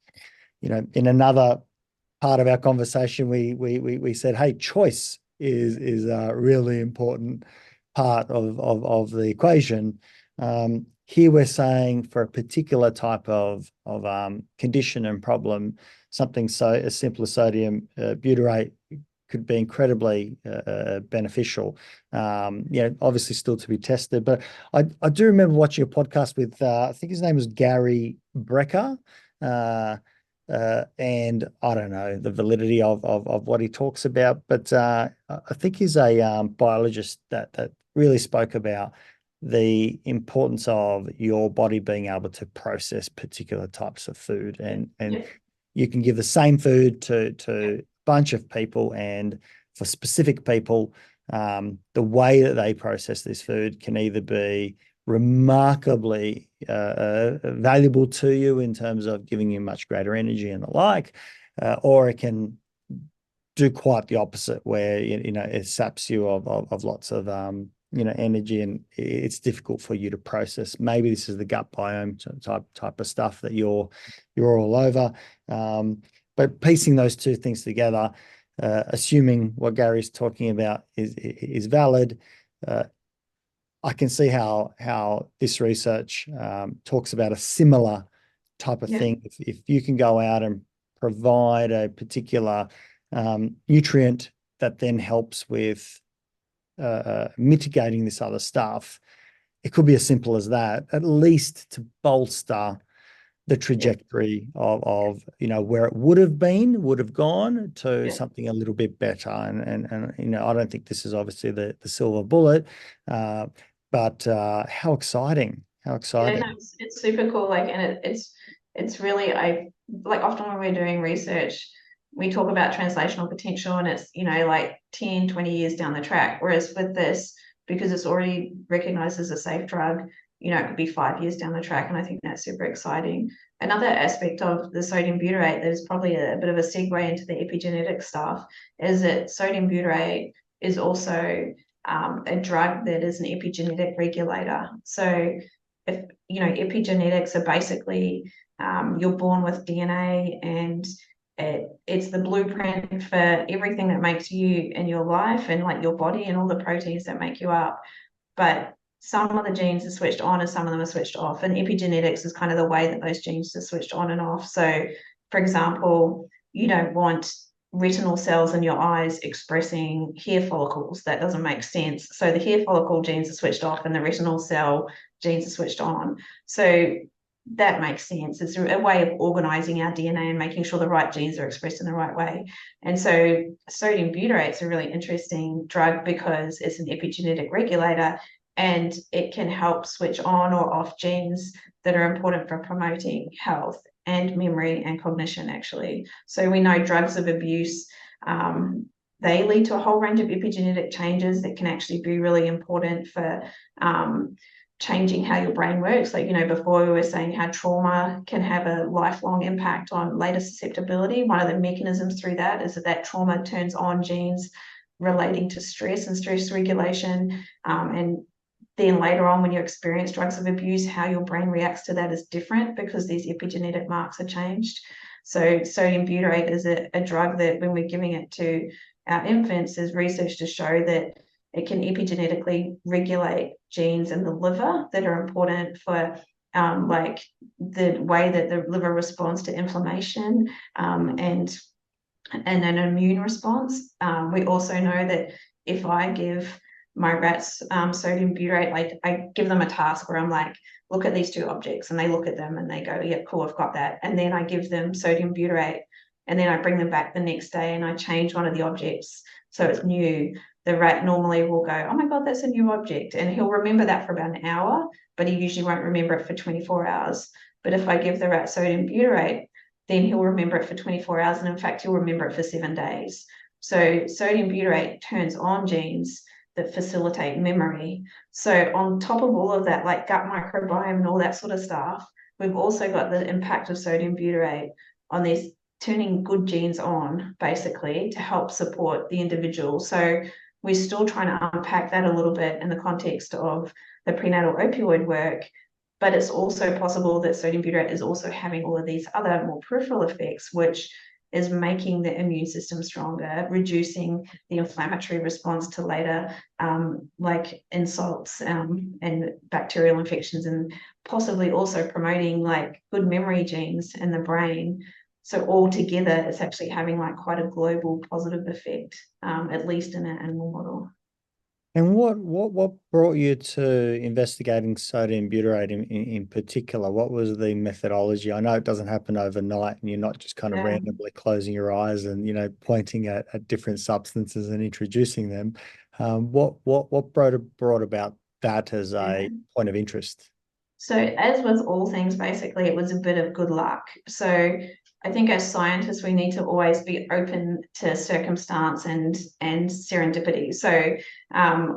In another part of our conversation, we said, hey, choice is a really important part of the equation. Here we're saying for a particular type of condition and problem, something so as simple as sodium butyrate could be incredibly beneficial. Obviously still to be tested, but I do remember watching a podcast with I think his name was Gary Brecker, and I don't know the validity of what he talks about, but I think he's a biologist that really spoke about the importance of your body being able to process particular types of food, and you can give the same food to a bunch of people, and for specific people, the way that they process this food can either be remarkably valuable to you in terms of giving you much greater energy and the like, or it can do quite the opposite, where it saps you of lots of energy, and it's difficult for you to process. Maybe this is the gut biome type of stuff that you're all over. But piecing those two things together, assuming what Gary's talking about is valid, I can see how this research talks about a similar type of thing. If you can go out and provide a particular nutrient that then helps with mitigating this other stuff, it could be as simple as that, at least to bolster the trajectory of where it would have gone to something a little bit better. And I don't think this is obviously the silver bullet, but how exciting. It's super cool. And it's really, often when we're doing research, we talk about translational potential, and it's 10, 20 years down the track, whereas with this, because it's already recognized as a safe drug, it could be 5 years down the track, and I think that's super exciting. Another aspect of the sodium butyrate that is probably a bit of a segue into the epigenetic stuff is that sodium butyrate is also a drug that is an epigenetic regulator. So if epigenetics are basically you're born with DNA, and it's the blueprint for everything that makes you in your life, and your body and all the proteins that make you up. But some of the genes are switched on and some of them are switched off, and epigenetics is kind of the way that those genes are switched on and off. So for example, you don't want retinal cells in your eyes expressing hair follicles. That doesn't make sense. So the hair follicle genes are switched off and the retinal cell genes are switched on. So that makes sense. It's a way of organizing our DNA and making sure the right genes are expressed in the right way. And so sodium butyrate is a really interesting drug because it's an epigenetic regulator, and it can help switch on or off genes that are important for promoting health and memory and cognition, actually. So we know drugs of abuse, they lead to a whole range of epigenetic changes that can actually be really important for changing how your brain works. Before we were saying how trauma can have a lifelong impact on later susceptibility. One of the mechanisms through that is that trauma turns on genes relating to stress and stress regulation. And then later on, when you experience drugs of abuse, how your brain reacts to that is different because these epigenetic marks are changed. So sodium butyrate is a drug that when we're giving it to our infants, there's research to show that it can epigenetically regulate genes in the liver that are important for the way that the liver responds to inflammation and an immune response. We also know that if I give my rats sodium butyrate, I give them a task where I'm like, look at these two objects, and they look at them and they go, yeah, cool, I've got that. And then I give them sodium butyrate, and then I bring them back the next day and I change one of the objects so it's new. The rat normally will go, oh my God, that's a new object. And he'll remember that for about an hour, but he usually won't remember it for 24 hours. But if I give the rat sodium butyrate, then he'll remember it for 24 hours. And in fact, he'll remember it for 7 days. So sodium butyrate turns on genes that facilitate memory. So on top of all of that, like gut microbiome and all that sort of stuff, we've also got the impact of sodium butyrate on these turning good genes on, basically, to help support the individual. So we're still trying to unpack that a little bit in the context of the prenatal opioid work, but it's also possible that sodium butyrate is also having all of these other more peripheral effects, which is making the immune system stronger, reducing the inflammatory response to later like insults and bacterial infections, and possibly also promoting good memory genes in the brain. So altogether, it's actually having quite a global positive effect, at least in an animal model. And what brought you to investigating sodium butyrate in particular? What was the methodology? I know it doesn't happen overnight, and you're not just kind of randomly closing your eyes and pointing at different substances and introducing them. What brought about that as a point of interest? So as with all things, basically, it was a bit of good luck. So I think as scientists, we need to always be open to circumstance and serendipity. So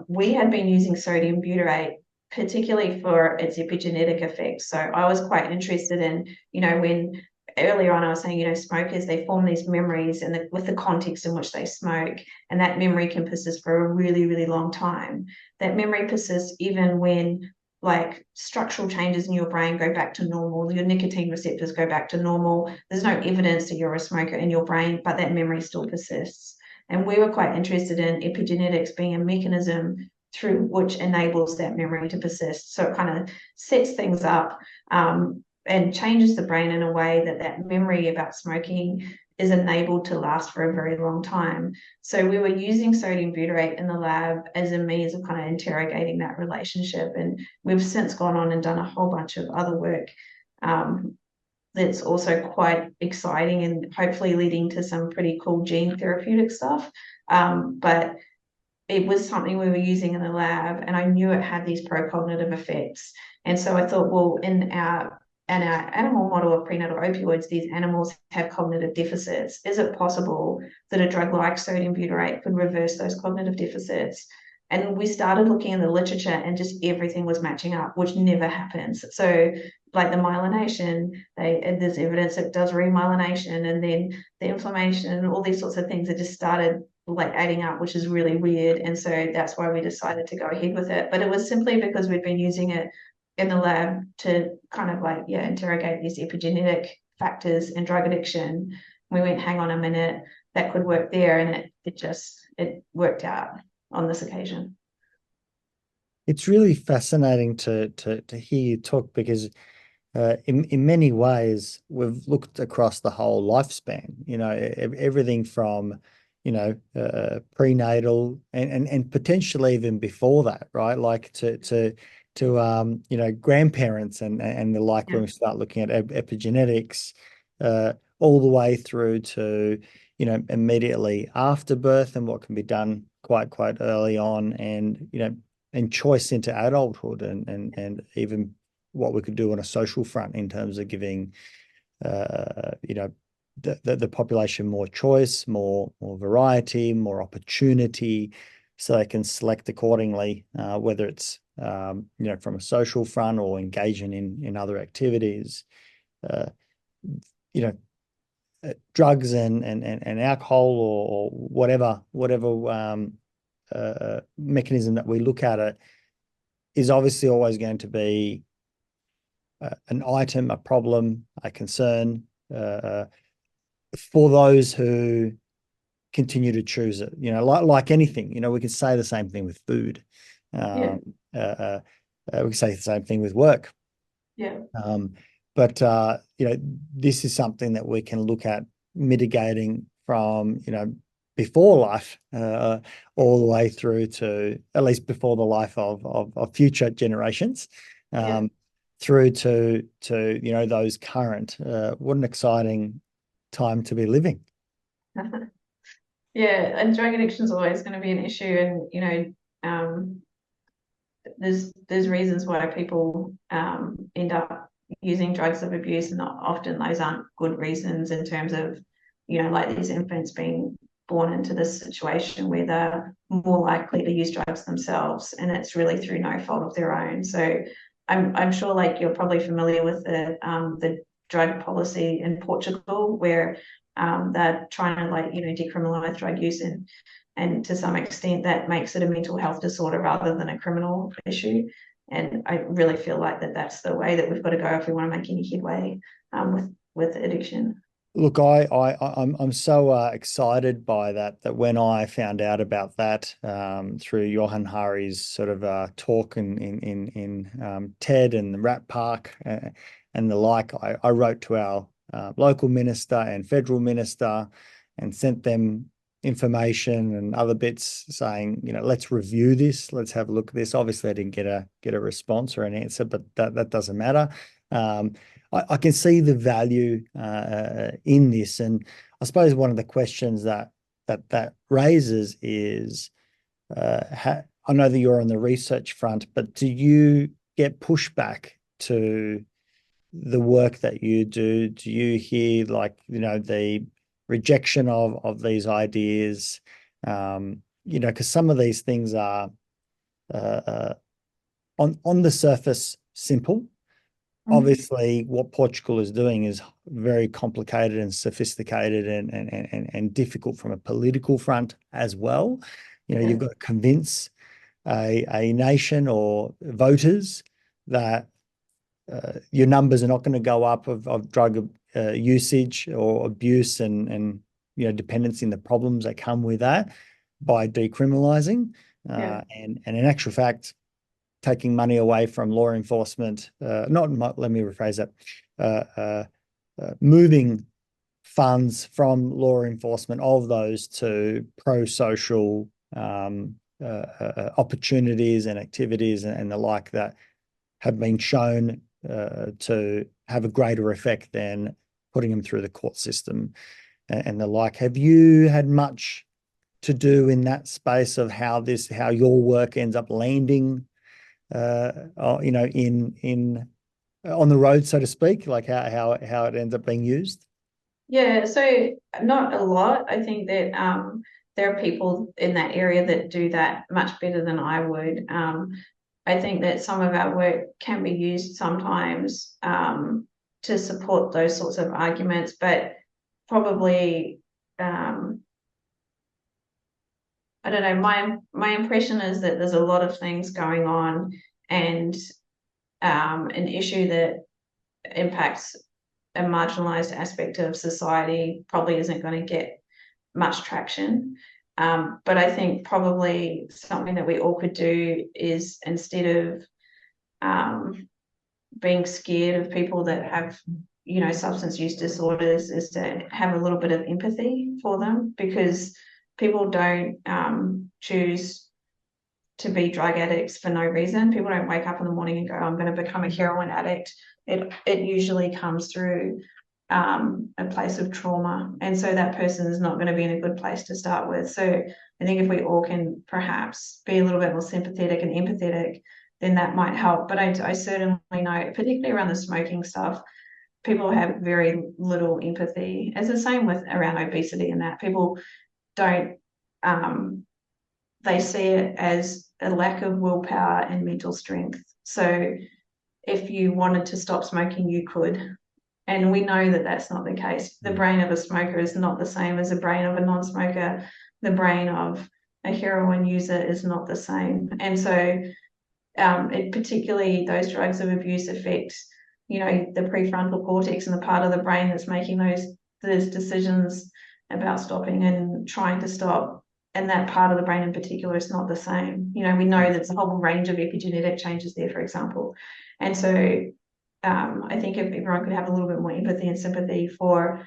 we had been using sodium butyrate particularly for its epigenetic effects. So I was quite interested in, when earlier on I was saying, smokers, they form these memories and with the context in which they smoke, and that memory can persist for a really, really long time. That memory persists even when like structural changes in your brain go back to normal, your nicotine receptors go back to normal. There's no evidence that you're a smoker in your brain, but that memory still persists. And we were quite interested in epigenetics being a mechanism through which enables that memory to persist. So it kind of sets things up and changes the brain in a way that that memory about smoking is enabled to last for a very long time. So we were using sodium butyrate in the lab as a means of kind of interrogating that relationship. And we've since gone on and done a whole bunch of other work that's also quite exciting and hopefully leading to some pretty cool gene therapeutic stuff. But it was something we were using in the lab, and I knew it had these pro-cognitive effects. And so I thought, well, in our animal model of prenatal opioids, these animals have cognitive deficits. Is it possible that a drug like sodium butyrate could reverse those cognitive deficits? And we started looking in the literature, and just everything was matching up, which never happens. So like the myelination, there's evidence it does remyelination, and then the inflammation and all these sorts of things that just started like adding up, which is really weird. And so that's why we decided to go ahead with it. But it was simply because we'd been using it in the lab to kind of like, interrogate these epigenetic factors in drug addiction. We went, hang on a minute, that could work there. And it worked out on this occasion. It's really fascinating to hear you talk, because in many ways we've looked across the whole lifespan, everything from prenatal and potentially even before that, right? Like to grandparents and the like, when we start looking at epigenetics, all the way through to immediately after birth and what can be done quite early on, and choice into adulthood, and even what we could do on a social front in terms of giving the population more choice, more variety, more opportunity, so they can select accordingly, whether it's from a social front or engaging in other activities. Drugs and alcohol or whatever mechanism that we look at it is obviously always going to be an item, a problem, a concern for those who continue to choose it. Like anything, we can say the same thing with food. We can say the same thing with work. But this is something that we can look at mitigating from before life all the way through to at least before the life of future generations, through to those current. What an exciting time to be living. And drug addiction is always going to be an issue, and there's reasons why people end up using drugs of abuse, and not often those aren't good reasons, in terms of like these infants being born into this situation where they're more likely to use drugs themselves, and it's really through no fault of their own. So I'm sure, like, you're probably familiar with the drug policy in Portugal, where they're trying to decriminalize drug use, and to some extent that makes it a mental health disorder rather than a criminal issue. And I really feel like that's the way that we've got to go if we want to make any headway with addiction. Look, I'm so excited by that when I found out about that through Johan Hari's sort of talk in TED and the Rat Park and the like. I wrote to our local minister and federal minister and sent them information and other bits saying, let's review this, let's have a look at this. Obviously, I didn't get a response or an answer, but that doesn't matter. I can see the value in this, and I suppose one of the questions that raises is, I know that you're on the research front, but do you get pushback to the work that you do you hear like, the rejection of these ideas? Because some of these things are on the surface simple. Obviously, what Portugal is doing is very complicated and sophisticated and difficult from a political front as well. You've got to convince a nation or voters that your numbers are not going to go up of drug usage or abuse and dependency and the problems that come with that by decriminalizing. And in actual fact, taking money away from law enforcement, let me rephrase that, moving funds from law enforcement of those to pro-social opportunities and activities and the like that have been shown to have a greater effect than putting them through the court system and the like. Have you had much to do in that space of how your work ends up landing in on the road, so to speak, like how it ends up being used? Yeah, so not a lot. I think that there are people in that area that do that much better than I would. I think that some of our work can be used sometimes to support those sorts of arguments, but probably I don't know, my impression is that there's a lot of things going on, and an issue that impacts a marginalized aspect of society probably isn't going to get much traction. But I think probably something that we all could do is, instead of being scared of people that have substance use disorders, is to have a little bit of empathy for them, because people don't choose to be drug addicts for no reason. People don't wake up in the morning and go, I'm going to become a heroin addict. It usually comes through a place of trauma, and so that person is not going to be in a good place to start with. So I think if we all can perhaps be a little bit more sympathetic and empathetic, then that might help. But I certainly know, particularly around the smoking stuff, people have very little empathy. It's the same with around obesity, and that people don't they see it as a lack of willpower and mental strength. So if you wanted to stop smoking, you could. And we know that that's not the case. The brain of a smoker is not the same as the brain of a non-smoker. The brain of a heroin user is not the same. And so particularly those drugs of abuse affect, the prefrontal cortex and the part of the brain that's making those decisions about stopping and trying to stop. And that part of the brain in particular is not the same. We know there's a whole range of epigenetic changes there, for example. And so I think if everyone could have a little bit more empathy and sympathy for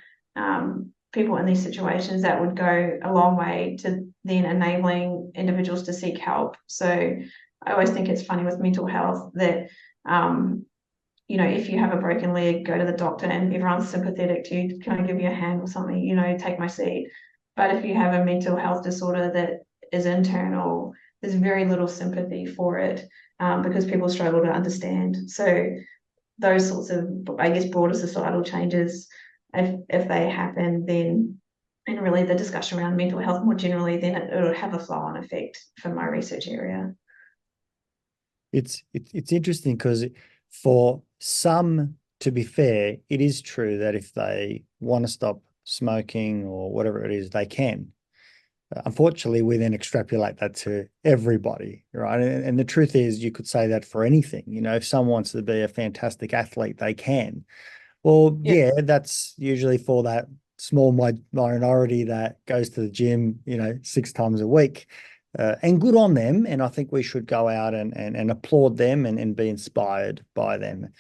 people in these situations, that would go a long way to then enabling individuals to seek help. So I always think it's funny with mental health that, if you have a broken leg, go to the doctor and everyone's sympathetic to you. Can I give you a hand or something? Take my seat. But if you have a mental health disorder that is internal, there's very little sympathy for it because people struggle to understand. So those sorts of, I guess, broader societal changes, if they happen, then, and really the discussion around mental health more generally, then it'll have a flow-on effect for my research area. It's interesting because for some, to be fair, it is true that if they want to stop smoking or whatever it is, they can. Unfortunately, we then extrapolate that to everybody, right? And the truth is, you could say that for anything. If someone wants to be a fantastic athlete, they can. Well, yeah, that's usually for that small minority that goes to the gym, 6 times a week. And good on them. And I think we should go out and applaud them and be inspired by them.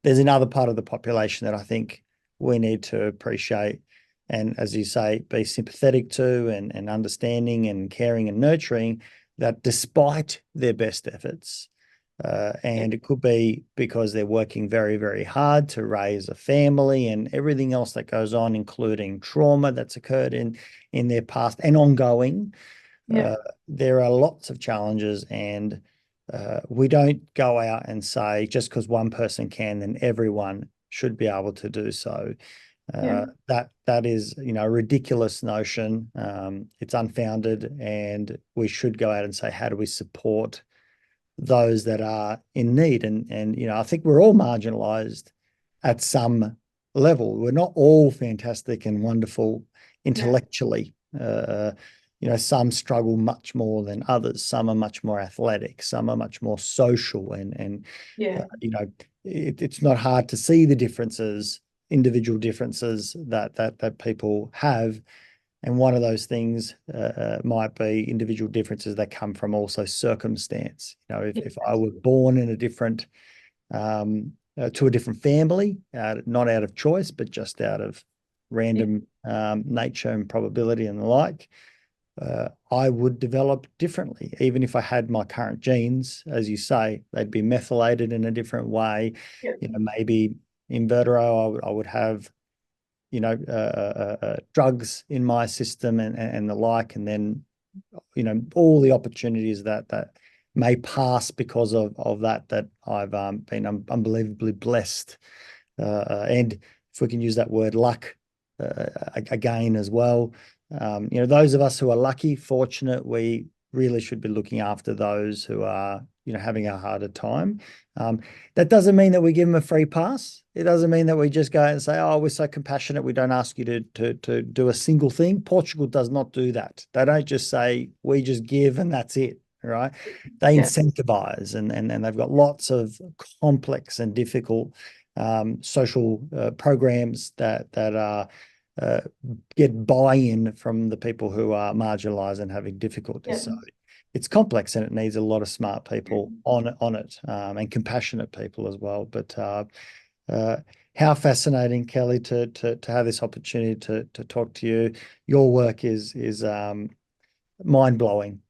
There's another part of the population that I think we need to appreciate and, as you say, be sympathetic to and understanding and caring and nurturing, that despite their best efforts, and it could be because they're working very, very hard to raise a family and everything else that goes on, including trauma that's occurred in their past and ongoing. There are lots of challenges, and we don't go out and say just because one person can, then everyone should be able to do so. That is, a ridiculous notion. It's unfounded, and we should go out and say, how do we support those that are in need? And I think we're all marginalized at some level. We're not all fantastic and wonderful intellectually. Some struggle much more than others. Some are much more athletic. Some are much more social, and it's not hard to see the differences, individual differences that people have. And one of those things might be individual differences that come from also circumstance. If I were born in a different to a different family, not out of choice, but just out of random nature and probability and the like, I would develop differently. Even if I had my current genes, as you say, they'd be methylated in a different way. Maybe in vitro, I would have, drugs in my system and the like, and then, all the opportunities that may pass because of that I've been unbelievably blessed. And if we can use that word luck again as well, those of us who are lucky, fortunate, we really should be looking after those who are, having a harder time. That doesn't mean that we give them a free pass. It doesn't mean that we just go and say, oh, we're so compassionate, we don't ask you to do a single thing. Portugal does not do that. They don't just say, we just give and that's it, right? They incentivize, and they've got lots of complex and difficult social programs that are get buy-in from the people who are marginalized and having difficulties. So it's complex, and it needs a lot of smart people on it, and compassionate people as well. But how fascinating, Kelly, to have this opportunity to talk to you. Your work is mind-blowing,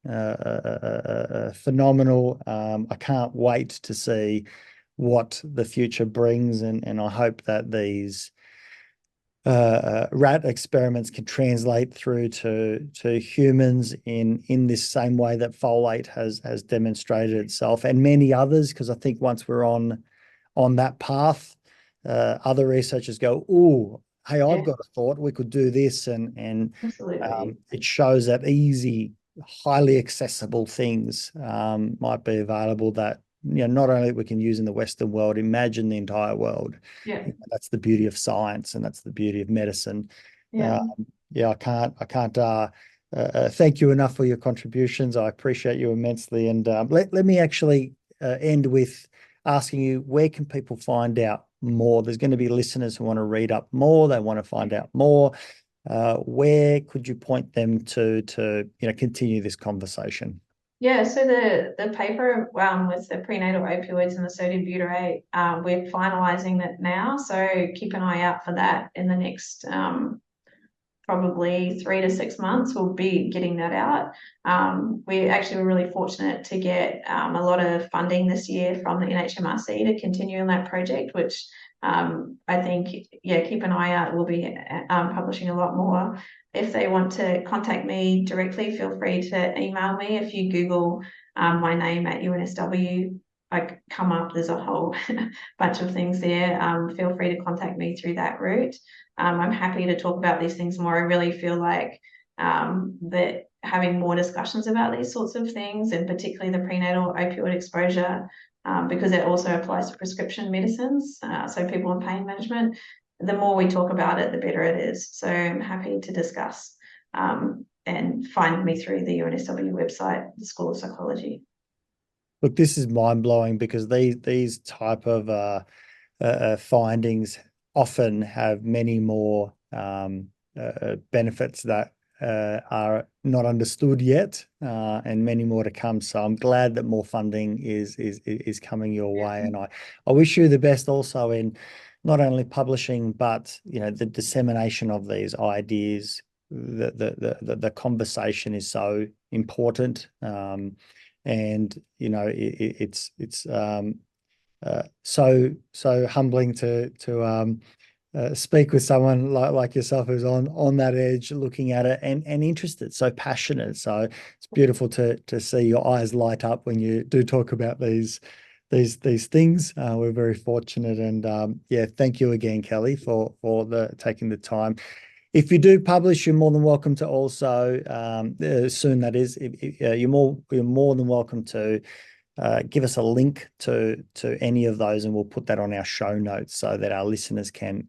phenomenal. I can't wait to see what the future brings, and I hope that these rat experiments can translate through to humans in this same way that folate has demonstrated itself, and many others. Because I think once we're on that path, other researchers go, oh, hey, I've got a thought, we could do this, and it shows that easy, highly accessible things might be available that not only we can use in the Western world, imagine the entire world. That's the beauty of science, and that's the beauty of medicine. I can't thank you enough for your contributions. I appreciate you immensely. And let me actually end with asking you, where can people find out more? There's going to be listeners who want to read up more, they want to find out more. Where could you point them to continue this conversation? So the paper with the prenatal opioids and the sodium butyrate, we're finalizing that now. So keep an eye out for that in the next probably 3 to 6 months. We'll be getting that out. We actually were really fortunate to get a lot of funding this year from the NHMRC to continue on that project, which I think, keep an eye out. We'll be publishing a lot more. If they want to contact me directly, feel free to email me. If you Google my name at UNSW, I come up, there's a whole bunch of things there. Feel free to contact me through that route. I'm happy to talk about these things more. I really feel like that having more discussions about these sorts of things, and particularly the prenatal opioid exposure, because it also applies to prescription medicines, so people in pain management, the more we talk about it, the better it is. So I'm happy to discuss, and find me through the UNSW website, the School of Psychology. Look, this is mind-blowing, because these type of findings often have many more benefits that are not understood yet, and many more to come. So I'm glad that more funding is coming your way, and I wish you the best also in not only publishing, but the dissemination of these ideas. The conversation is so important, and it's so humbling to speak with someone like yourself who's on that edge, looking at it and interested, so passionate. So it's beautiful to see your eyes light up when you do talk about these things. We're very fortunate, and yeah, thank you again, Kelly, for taking the time. If you do publish, you're more than welcome to also soon. That is, you're more than welcome to give us a link to any of those, and we'll put that on our show notes so that our listeners can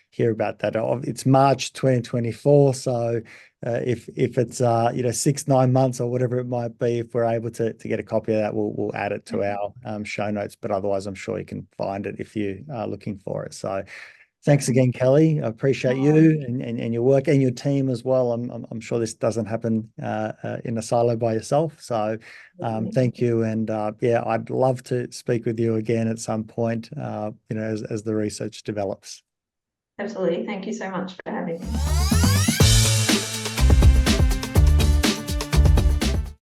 hear about that. It's March 2024, so if it's 6-9 months or whatever it might be, if we're able to get a copy of that, we'll add it to our show notes. But otherwise, I'm sure you can find it if you are looking for it. So thanks again, Kelly. I appreciate you and your work and your team as well. I'm sure this doesn't happen in a silo by yourself. So thank you. And yeah, I'd love to speak with you again at some point, as the research develops. Absolutely. Thank you so much for having me.